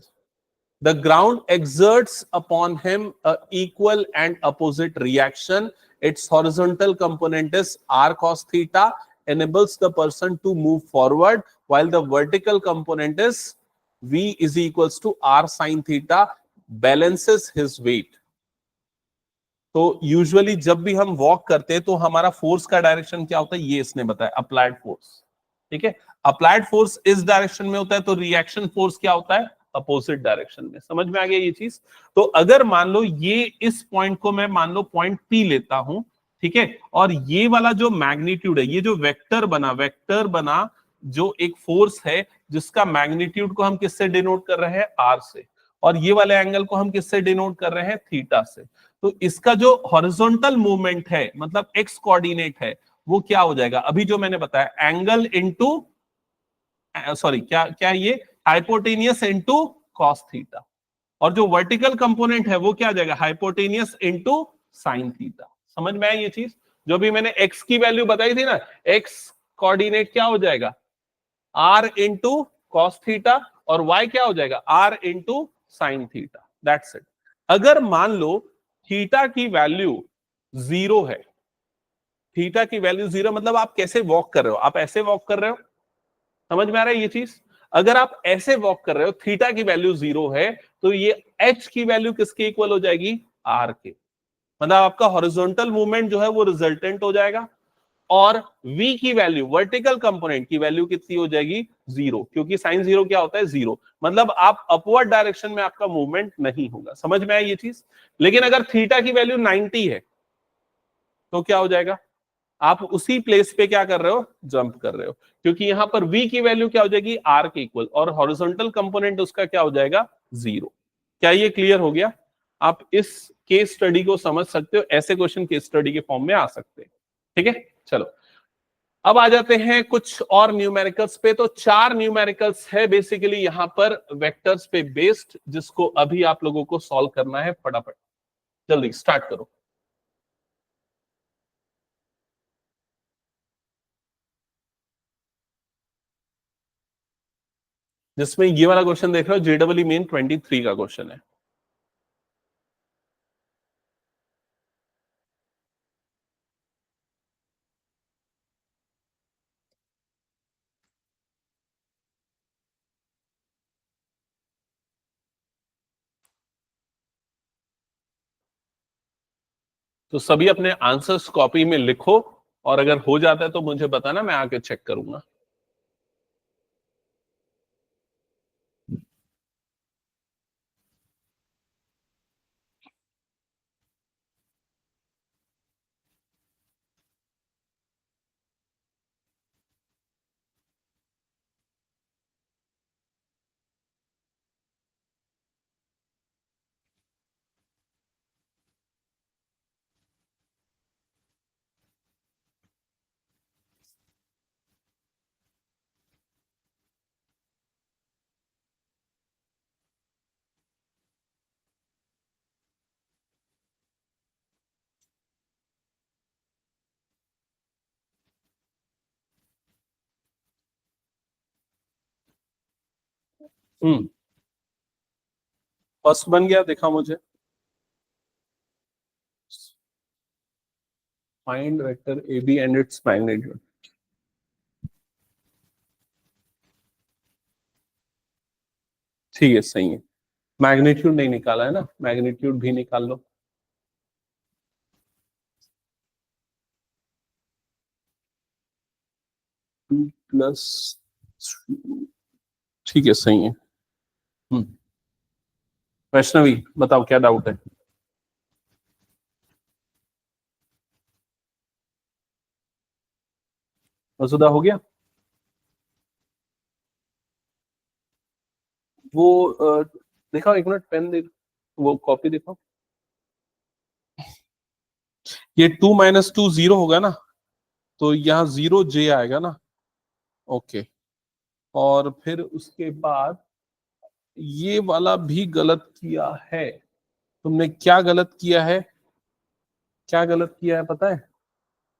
The ground exerts upon him a equal and opposite reaction. Its horizontal component is r cos theta, enables the person to move forward, while the vertical component is v is equals to r sin theta, balances his weight. तो यूजुअली जब भी हम वॉक करते हैं तो हमारा फोर्स का डायरेक्शन क्या होता है, ये इसने बताया, अप्लाइड फोर्स, ठीक है। अप्लाइड फोर्स इस डायरेक्शन में होता है, तो रिएक्शन फोर्स क्या होता है, अपोजिट डायरेक्शन में। समझ में आ गया ये चीज। तो अगर मान लो ये इस पॉइंट को मैं मान लो पॉइंट P लेता हूं, ठीक है, और ये वाला जो मैग्नीट्यूड है, ये जो वेक्टर बना जो एक फोर्स है, जिसका मैग्नीट्यूड को हम किससे डिनोट कर रहे हैं, R से, और ये वाले एंगल को हम किससे डिनोट कर रहे हैं, थीटा से। तो इसका जो हॉरिजॉन्टल मूवमेंट है, मतलब एक्स कोऑर्डिनेट है, वो क्या हो जाएगा, अभी जो मैंने बताया, एंगल इनटू, सॉरी क्या क्या ये, हाइपोटेनियस इनटू कॉस थीटा। और जो वर्टिकल कंपोनेंट है वो क्या आ जाएगा, हाइपोटेनियस इनटू साइन थीटा। समझ में आई ये चीज। जो भी मैंने एक्स की वैल्यू बताई थी ना, एक्स कोऑर्डिनेट क्या हो जाएगा, r इंटू कॉस थीटा, और y क्या हो जाएगा, r into sine theta, that's it. अगर मान लो थीटा की वैल्यू 0 है, थीटा की वैल्यू 0 मतलब आप कैसे वॉक कर रहे हो, आप ऐसे वॉक कर रहे हो, समझ में आ रहा है ये चीज। अगर आप ऐसे वॉक कर रहे हो, थीटा की वैल्यू 0 है, तो ये h की वैल्यू किसके इक्वल हो जाएगी, r के, मतलब आपका हॉरिजॉन्टल मूवमेंट जो है वो रिजल्टेंट हो जाएगा, और v की वैल्यू, वर्टिकल कंपोनेंट की वैल्यू कितनी हो जाएगी, 0, क्योंकि साइन 0 क्या होता है, 0, मतलब आप अपवर्ड डायरेक्शन में आपका मूवमेंट नहीं होगा। समझ में आया ये चीज। लेकिन अगर थीटा की वैल्यू 90 है तो क्या हो जाएगा, आप उसी प्लेस पे क्या कर रहे हो, जंप कर रहे हो, क्योंकि यहां पर v की वैल्यू क्या हो जाएगी, r के इक्वल, और हॉरिजॉन्टल कंपोनेंट उसका क्या हो जाएगा, 0। क्या ये क्लियर हो गया। आप इस केस स्टडी को समझ सकते हो, ऐसे क्वेश्चन केस स्टडी के फॉर्म में आ सकते हैं। ठीक है, चलो अब आ जाते हैं कुछ और न्यूमेरिकल्स पे। तो 4 न्यूमेरिकल्स है बेसिकली यहां पर वेक्टर्स पे बेस्ड, जिसको अभी आप लोगों को सॉल्व करना है। फटाफट जल्दी स्टार्ट करो। जिसमें ये वाला क्वेश्चन देख रहे हो, जेडब्ल्यू मेन 23 का क्वेश्चन है। तो सभी अपने आंसर्स कॉपी में लिखो, और अगर हो जाता है तो मुझे बताना, मैं आके चेक करूंगा। फर्स्ट बन गया, दिखा मुझे। Find vector A B and its magnitude. ठीक है, सही है। मैग्नीट्यूड नहीं निकाला है ना, मैग्नीट्यूड भी निकाल लो। प्लस, ठीक है, सही है। वैष्णवी बताओ क्या डाउट है। मसूदा हो गया। वो दिखाओ, एक मिनट, पेन दे, वो कॉपी दिखाओ। ये 2 - 2 0 होगा ना, तो यहाँ 0 j आएगा ना। ओके, और फिर उसके बाद ये वाला भी गलत किया है तुमने। क्या गलत किया है, क्या गलत किया है पता है।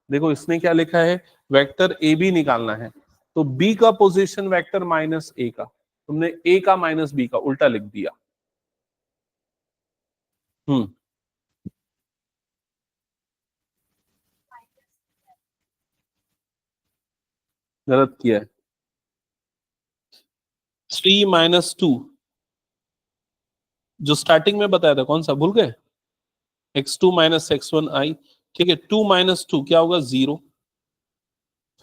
देखो इसने क्या लिखा है, वेक्टर ए बी निकालना है, तो बी का पोजीशन वेक्टर माइनस ए का, तुमने ए का माइनस बी का उल्टा लिख दिया। हम्म, गलत किया है। 3 - 2 जो स्टार्टिंग में बताया था, कौन सा भूल गए, x2 - x1 i। ठीक है, 2 - 2 क्या होगा, 0,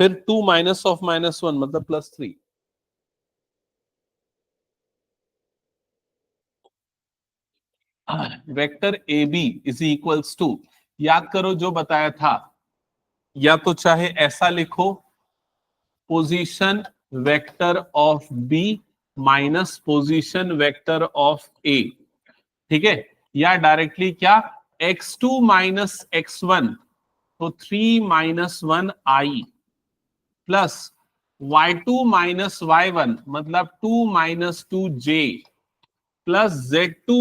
फिर 2 माइनस ऑफ -1 मतलब +3। Vector A B is equals to, याद करो जो बताया था, या तो चाहे ऐसा लिखो, position vector of B minus position vector of A, ठीक है, या डायरेक्टली क्या, x2 - x1, तो 3 - 1 i प्लस y2 - y1 मतलब 2 - 2j प्लस z2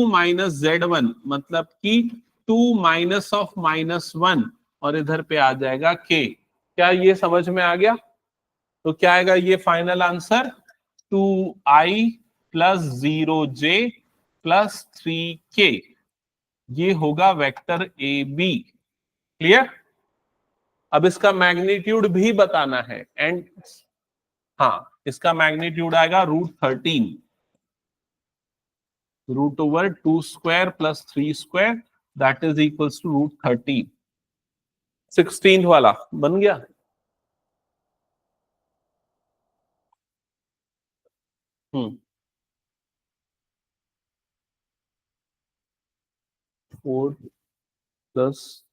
- z1 मतलब कि 2 माइनस ऑफ -1, और इधर पे आ जाएगा k। क्या ये समझ में आ गया। तो क्या आएगा ये final answer 2i plus 0j plus 3k, ये होगा वेक्टर ए बी। क्लियर? अब इसका मैग्नीट्यूड भी बताना है एंड हाँ, इसका मैग्नीट्यूड आएगा √13, √2 plus 3 that is equals to √13। 16 वाला बन गया। हम्म 4 प्लस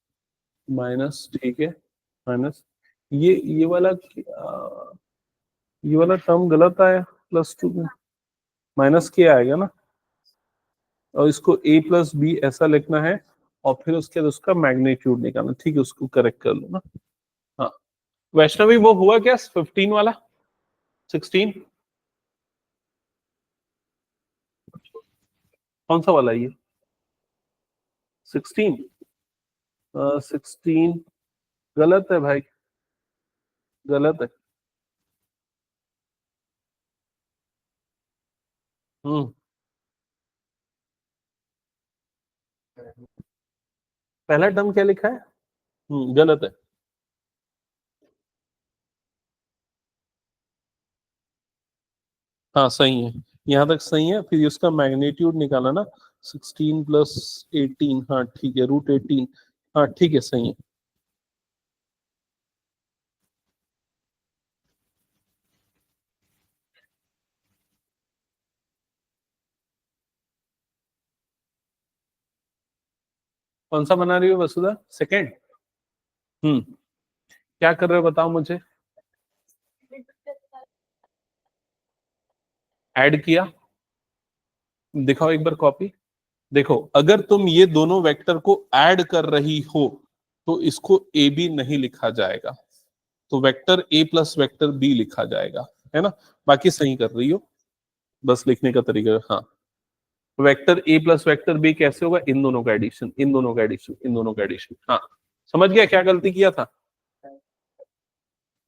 माइनस, ठीक है, माइनस ये वाला ये वाला टर्म गलत आया, +2 में माइनस के आएगा ना, और इसको a प्लस बी ऐसा लिखना है और फिर उसके बाद उसका मैग्नीट्यूड निकालना। ठीक है, उसको करेक्ट कर लो ना। हाँ वैष्णवी, वो हुआ क्या 15 वाला? 16 कौन सा वाला ये 16? 16 गलत है भाई, गलत है। हम्म पहला टर्म क्या लिखा है? गलत है। हाँ सही है, यहाँ तक सही है। फिर उसका मैग्नीट्यूड निकाला ना, 16 प्लस 18, हाँ ठीक है, √18, हाँ ठीक है, सही है। कौन सा बना रही हो वसुधा? सेकंड? हम्म क्या कर रहे हो बताओ मुझे। ऐड किया, दिखाओ एक बार कॉपी। देखो, अगर तुम ये दोनों वेक्टर को ऐड कर रही हो तो इसको ए बी नहीं लिखा जाएगा, तो vector A plus vector B लिखा जाएगा, है ना? बाकी सही कर रही हो, बस लिखने का तरीका। हाँ, vector A plus vector B कैसे होगा? इन दोनों का एडिशन, इन दोनों का एडिशन, इन दोनों का एडिशन। हाँ समझ गया क्या गलती किया था?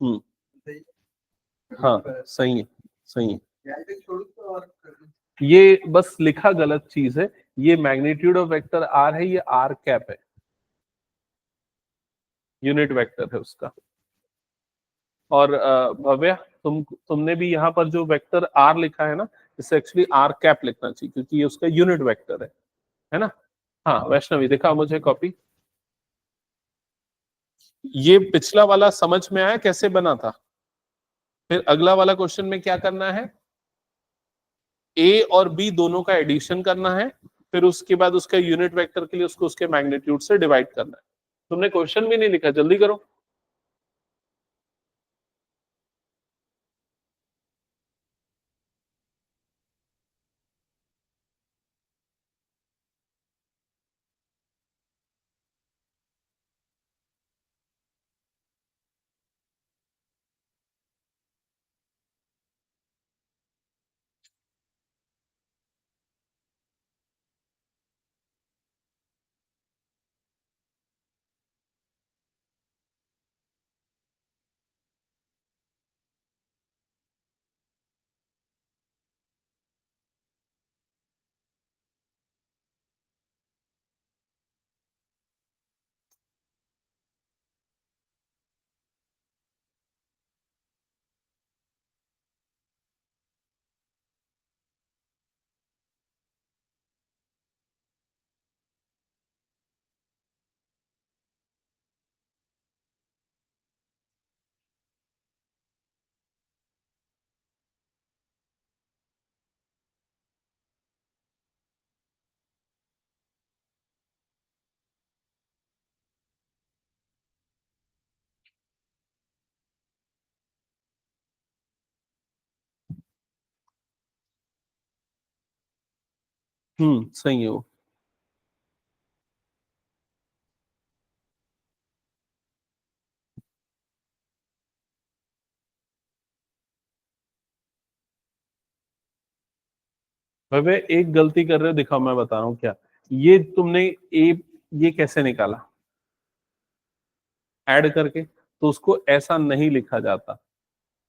हम्म हाँ सही है, सही है। ये बस लिखा गलत चीज है, ये मैग्नीट्यूड ऑफ वेक्टर आर है, ये आर कैप है, यूनिट वेक्टर है उसका। और भव्या, तुमने भी यहाँ पर जो वेक्टर आर लिखा है ना, इसे एक्चुअली आर कैप लिखना चाहिए क्योंकि ये उसका यूनिट वेक्टर है ना? हाँ वैष्णवी, दिखा मुझे कॉपी। ये पिछला वाला समझ में आया कैसे बना था? फिर अगला वाला क्वेश्चन में क्या करना है? ए और बी दोनों का एडिशन करना है, फिर उसके बाद उसका यूनिट वेक्टर के लिए उसको उसके मैग्नीट्यूड से डिवाइड करना है। तुमने क्वेश्चन भी नहीं लिखा, जल्दी करो। सही है वो। भव्य एक गलती कर रहे हो, दिखाओ मैं बता रहा हूँ क्या। ये तुमने ए, ये कैसे निकाला? ऐड करके, तो उसको ऐसा नहीं लिखा जाता,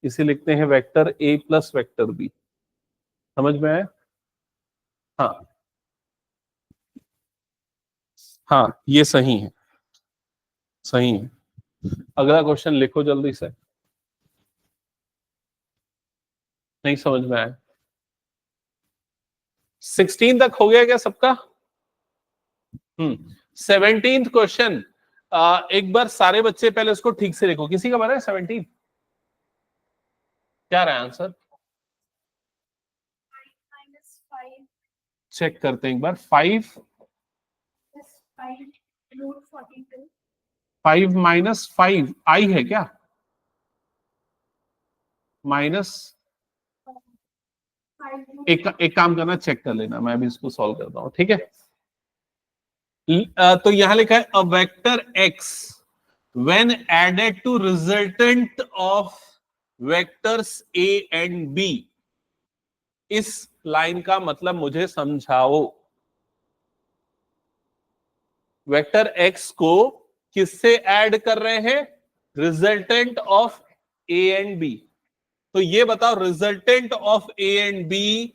इसे लिखते हैं vector A plus vector B. समझ में आया? हाँ हाँ, ये सही है, सही है। अगला क्वेश्चन लिखो जल्दी से। नहीं समझ में आया? 16 तक हो गया क्या सबका? 17th question. एक बार सारे बच्चे पहले उसको ठीक से लिखो। किसी का बना है 17? क्या रहा आंसर? चेक करते हैं एक बार। 5 माइनस 5 आई है क्या? माइनस एक काम करना, चेक कर लेना, मैं भी इसको सॉल्व करता हूं, ठीक है? तो यहां लिखा है a vector X when added to resultant of vectors A and B. इस लाइन का मतलब मुझे समझाओ। वेक्टर एक्स को किससे ऐड कर रहे हैं? Resultant of A and B. तो ये बताओ, resultant of A and B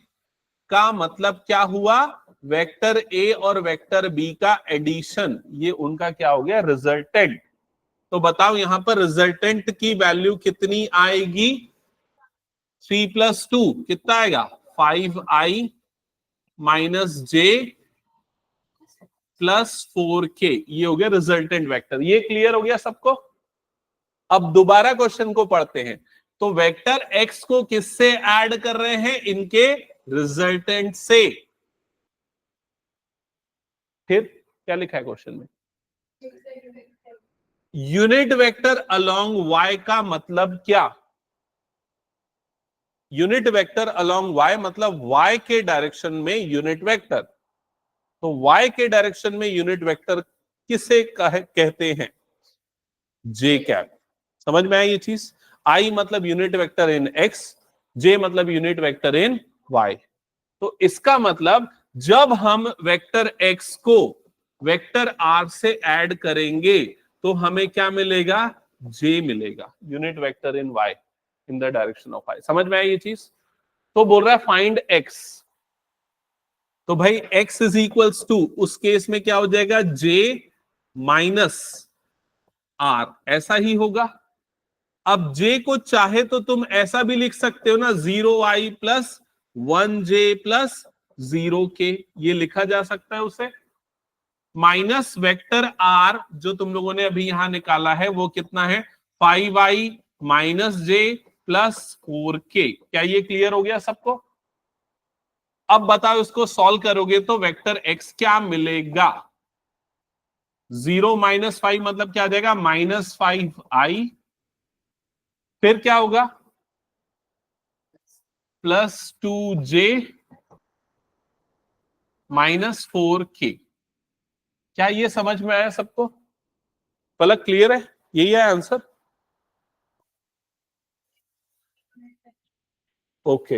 का मतलब क्या हुआ? वेक्टर ए और वेक्टर बी का एडिशन, ये उनका क्या हो गया? रिजल्टेंट। तो बताओ यहां पर रिजल्टेंट की वैल्यू कितनी आएगी? 3+2 कितना आएगा? 5i माइनस जे +4k। ये हो गया रिजल्टेंट वेक्टर। ये क्लियर हो गया सबको? अब दोबारा क्वेश्चन को पढ़ते हैं। तो वेक्टर एक्स को किससे ऐड कर रहे हैं? इनके रिजल्टेंट से। फिर क्या लिखा है क्वेश्चन में? यूनिट वेक्टर अलोंग y का मतलब क्या? यूनिट वेक्टर अलोंग y मतलब y के डायरेक्शन में यूनिट वेक्टर। तो y के डायरेक्शन में यूनिट वेक्टर किसे कहते हैं? जे कैप। समझ में आई ये चीज? आई मतलब यूनिट वेक्टर इन x, जे मतलब यूनिट वेक्टर इन y। तो इसका मतलब जब हम वेक्टर x को वेक्टर r से ऐड करेंगे तो हमें क्या मिलेगा? j मिलेगा, unit vector in y in the direction of y। समझ में आई ये चीज? तो बोल रहा है फाइंड x। तो भाई x इज इक्वल्स टू, उस केस में क्या हो जाएगा? j माइनस r, ऐसा ही होगा। अब j को चाहे तो तुम ऐसा भी लिख सकते हो ना, 0i plus 1j plus 0k, ये लिखा जा सकता है उसे। माइनस वेक्टर r जो तुम लोगों ने अभी यहां निकाला है वो कितना है? 5i minus j plus 4k। क्या ये क्लियर हो गया सबको? अब बताओ, इसको सॉल्व करोगे तो वेक्टर x क्या मिलेगा? 0 माइनस 5 मतलब क्या आ जाएगा? -5i। फिर क्या होगा? +2j -4k। क्या ये समझ में आया सबको? पलक क्लियर है? यही है आंसर? ओके,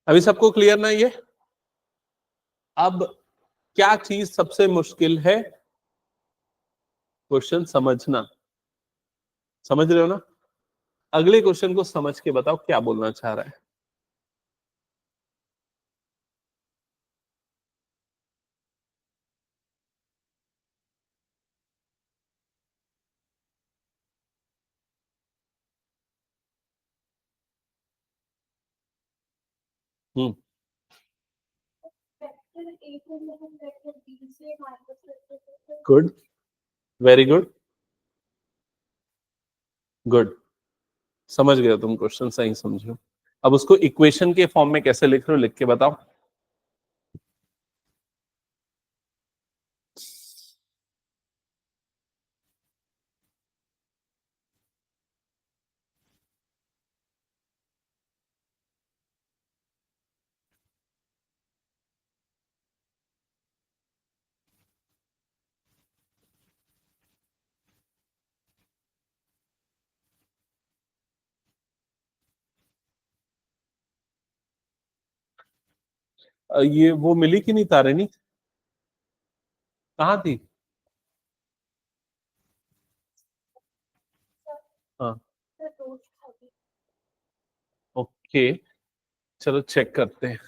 अभी सबको क्लियर ना ये? अब क्या चीज सबसे मुश्किल है? क्वेश्चन समझना। समझ रहे हो ना? अगले क्वेश्चन को समझ के बताओ क्या बोलना चाह रहा है। हम्म, गुड, वेरी गुड, गुड। समझ गए तुम, क्वेश्चन सही समझो। अब उसको इक्वेशन के फॉर्म में कैसे लिख रहे हो, लिख के बताओ। ये वो मिली कि नहीं तारिणी? कहाँ थी? हाँ ओके, चलो चेक करते हैं।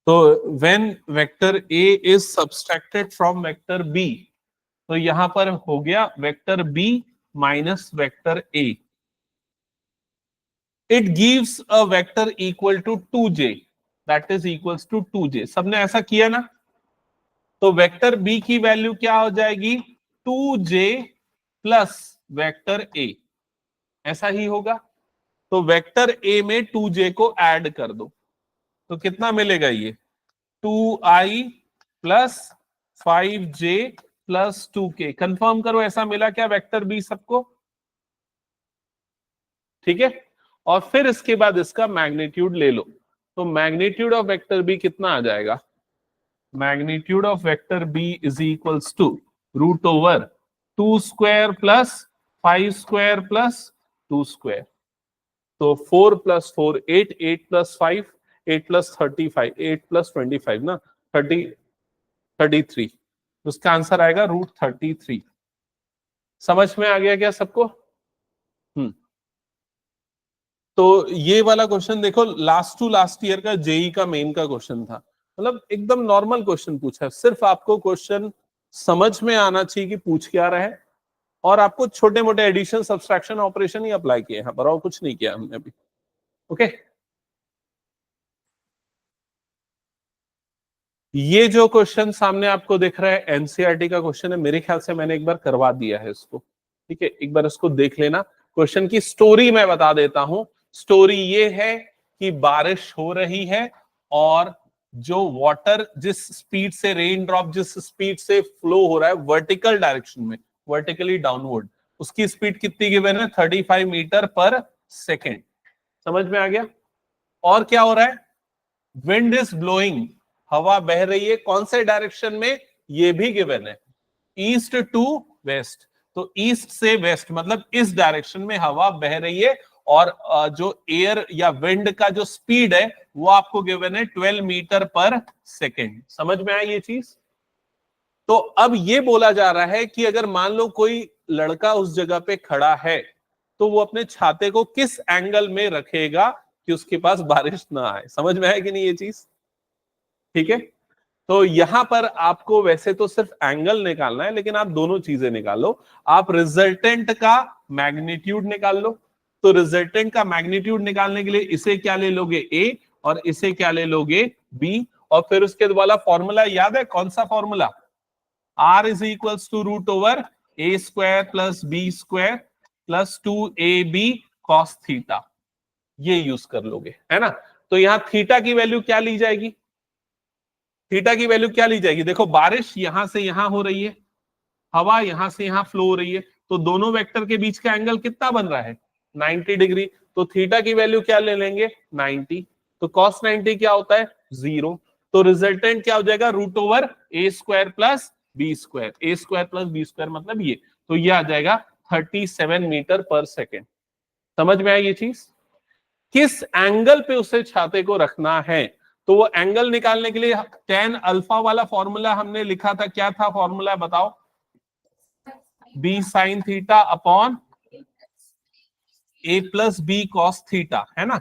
तो when vector A is subtracted from vector B, तो यहां पर हो गया vector B minus vector A, it gives a vector equal to 2j, that is equals to 2j। सबने ऐसा किया ना? तो वेक्टर बी की वैल्यू क्या हो जाएगी? 2j प्लस वेक्टर ए, ऐसा ही होगा। तो वेक्टर ए में 2j को ऐड कर दो, तो कितना मिलेगा? ये 2i plus 5j plus 2k। Confirm करो, ऐसा मिला क्या वेक्टर बी सबको? ठीक है। और फिर इसके बाद इसका मैग्नीट्यूड ले लो, तो मैग्नीट्यूड ऑफ वेक्टर बी कितना आ जाएगा? Magnitude of vector B is equals to root over 2 square plus 5 square plus 2 square. तो 4 प्लस 4 8, 8 प्लस 5 8 प्लस 35, 8 प्लस 25 ना 30, 33। उसका आंसर आएगा रूट 33। समझ में आ गया क्या सबको? हम्म। तो ये वाला क्वेश्चन देखो, लास्ट टू लास्ट ईयर का जेई का मेन का क्वेश्चन था। मतलब एकदम नॉर्मल क्वेश्चन पूछा है, सिर्फ आपको क्वेश्चन समझ में आना चाहिए कि पूछ क्या रहा है, और आपको छोटे मोटे एडिशन सब्सट्रैक्शन ऑपरेशन ही अप्लाई किए यहाँ पर, और कुछ नहीं किया हमने अभी। ओके, ये जो क्वेश्चन सामने आपको दिख रहा है एनसीईआरटी का क्वेश्चन है, मेरे ख्याल से मैंने एक बार करवा दिया है इसको। ठीक है, एक बार इसको देख लेना। क्वेश्चन की स्टोरी मैं बता देता हूं। स्टोरी ये है कि बारिश हो रही है, और जो वाटर जिस स्पीड से, रेन ड्रॉप जिस स्पीड से फ्लो हो रहा है वर्टिकल डायरेक्शन में, वर्टिकली डाउनवर्ड, उसकी स्पीड कितनी गिवन है? 35 मीटर पर सेकेंड। समझ में आ गया? और क्या हो रहा है? विंड इज ब्लोइंग, हवा बह रही है, कौन से डायरेक्शन में? ये भी गिवन है, ईस्ट टू वेस्ट। तो ईस्ट से वेस्ट मतलब इस डायरेक्शन में हवा बह रही है, और जो एयर या विंड का जो स्पीड है वो आपको गिवन है 12 मीटर पर सेकेंड। समझ में आई ये चीज? तो अब ये बोला जा रहा है कि अगर मान लो कोई लड़का उस जगह पे खड़ा है, तो वो अपने छाते को किस एंगल में रखेगा कि उसके पास बारिश ना आए। समझ में आए कि नहीं ये चीज? ठीक है। तो यहां पर आपको वैसे तो सिर्फ एंगल निकालना है, लेकिन आप दोनों चीजें निकालो। आप रिजल्टेंट का मैग्नीट्यूड निकाल लो। तो रिजल्टेंट का मैग्नीट्यूड निकालने के लिए इसे क्या ले लोगे? ए, और इसे क्या ले लोगे? बी। और फिर उसके वाला फॉर्मूला याद है? कौन सा formula? R is equals to root over A square plus B square plus 2ab cos theta. ये यूज कर लोगे, है ना? तो यहां थीटा की वैल्यू क्या ली जाएगी? थीटा की वैल्यू क्या ली जाएगी? देखो, बारिश यहां से यहां हो रही है, हवा यहां से यहां फ्लो हो रही है, तो दोनों वेक्टर के बीच का एंगल कितना बन रहा है? 90 डिग्री। तो थीटा की वैल्यू क्या ले लेंगे? 90। तो कॉस 90 क्या होता है? 0। तो रिजल्टेंट क्या हो जाएगा? Root over A square plus B square. A square plus B square मतलब ये, तो ये आ जाएगा 37 मीटर पर सेकेंड। समझ में आई ये चीज? किस एंगल पे उसे छाते को रखना है, तो वो एंगल निकालने के लिए tan अल्फा वाला फॉर्मूला हमने लिखा था। क्या था फॉर्मूला बताओ? B sine theta upon A plus B cos theta, है ना?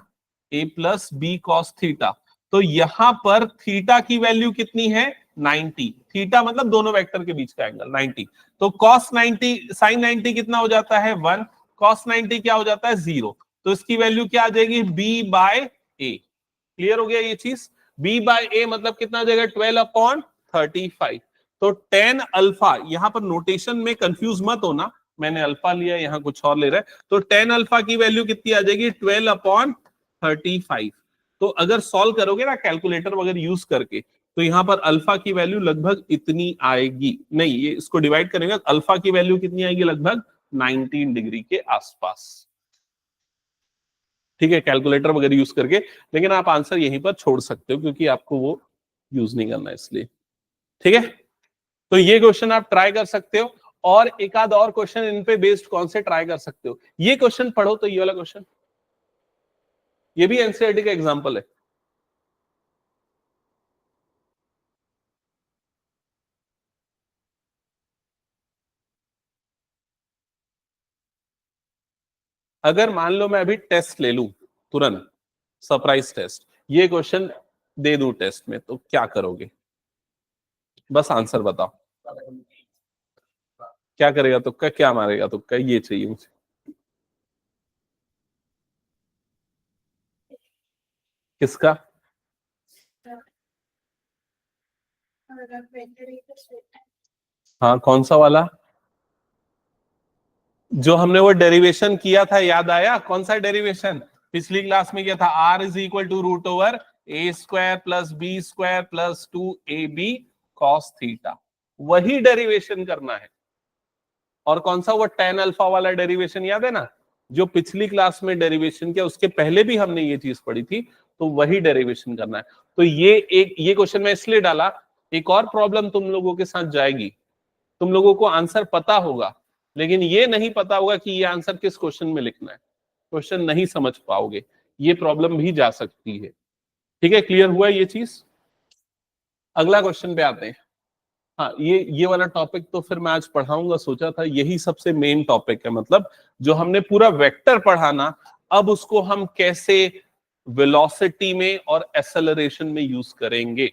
ए प्लस बी कॉस थीटा। तो यहां पर थीटा की वैल्यू कितनी है? 90। थीटा मतलब दोनों वेक्टर के बीच का एंगल 90। तो कॉस 90 साइन 90 कितना हो जाता है? 1। कॉस 90 क्या हो जाता है? 0। तो इसकी वैल्यू क्या आ जाएगी? बी बाय ए। क्लियर हो गया ये चीज? बी बाय ए मतलब कितना आ जाएगा? 12/35। तो टेन अल्फा, यहां पर नोटेशन में कंफ्यूज मत होना, मैंने अल्फा लिया, यहां कुछ और ले रहा है। तो टेन अल्फा की वैल्यू कितनी आ जाएगी? 12/35। तो अगर सॉल्व करोगे ना कैलकुलेटर वगैरह यूज करके, तो यहां पर अल्फा की वैल्यू लगभग इतनी आएगी। नहीं, ये इसको डिवाइड करेंगे, अल्फा की वैल्यू कितनी आएगी? लगभग 19 डिग्री के आसपास। ठीक है, कैलकुलेटर वगैरह यूज करके। लेकिन आप आंसर यहीं पर छोड़ सकते हो, क्योंकि आपको वो यूज नहीं करना इसलिए। ठीक है, तो ये क्वेश्चन आप ट्राई कर सकते हो, और एक आध और क्वेश्चन इन पे बेस्ड कौन से ट्राई कर सकते हो। ये क्वेश्चन पढ़ो, तो ये वाला क्वेश्चन, ये भी एनसीईआरटी का एग्जांपल है। अगर मान लो मैं अभी टेस्ट ले लूं तुरंत, सरप्राइज टेस्ट, ये क्वेश्चन दे दूं टेस्ट में, तो क्या करोगे? बस आंसर बताओ। क्या करेगा? तुक्का? क्या मारेगा तुक्का? ये चाहिए मुझे। किसका? हाँ, कौन सा वाला? जो हमने वो डेरिवेशन किया था, याद आया? कौन सा डेरिवेशन पिछली क्लास में किया था? R is equal to root over A square plus B square plus 2ab cos theta. वही डेरिवेशन करना है। और कौन सा? वो tan अल्फा वाला डेरिवेशन, याद है ना? जो पिछली क्लास में डेरिवेशन किया, उसके पहले भी हमने ये चीज पढ़ी थी, तो वही डेरिवेशन करना है। तो ये क्वेश्चन मैं इसलिए डाला, एक और प्रॉब्लम तुम लोगों के साथ जाएगी। तुम लोगों को आंसर पता होगा, लेकिन ये नहीं पता होगा कि ये आंसर किस क्वेश्चन में लिखना है। क्वेश्चन नहीं समझ पाओगे, ये प्रॉब्लम भी जा सकती है। ठीक है, क्लियर हुआ ये चीज? अगला क्वेश्चन पे आते हैं। हाँ, ये वाला टॉपिक तो फिर मैं आज पढ़ाऊंगा, सोचा था यही सबसे मेन टॉपिक है। मतलब जो हमने पूरा वेक्टर पढ़ाना, अब उसको हम कैसे वेलोसिटी में और एक्सेलरेशन में यूज करेंगे,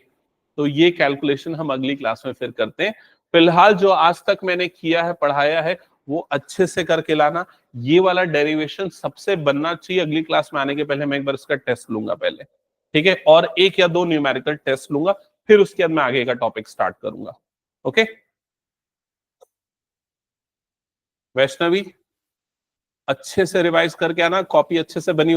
तो ये कैलकुलेशन हम अगली क्लास में फिर करते हैं। फिलहाल जो आज तक मैंने किया है, पढ़ाया है, वो अच्छे से करके लाना। ये वाला डेरिवेशन सबसे बनना चाहिए। अगली क्लास में आने के पहले मैं एक बार इसका टेस्ट लूंगा पहले, ठीक है? और एक या दो न्यूमेरिकल टेस्ट लूंगा, फिर उसके बाद मैं आगे का टॉपिक स्टार्ट करूंगा। ओके? वैष्णवी, अच्छे से रिवाइज करके आना, कॉपी अच्छे से बनी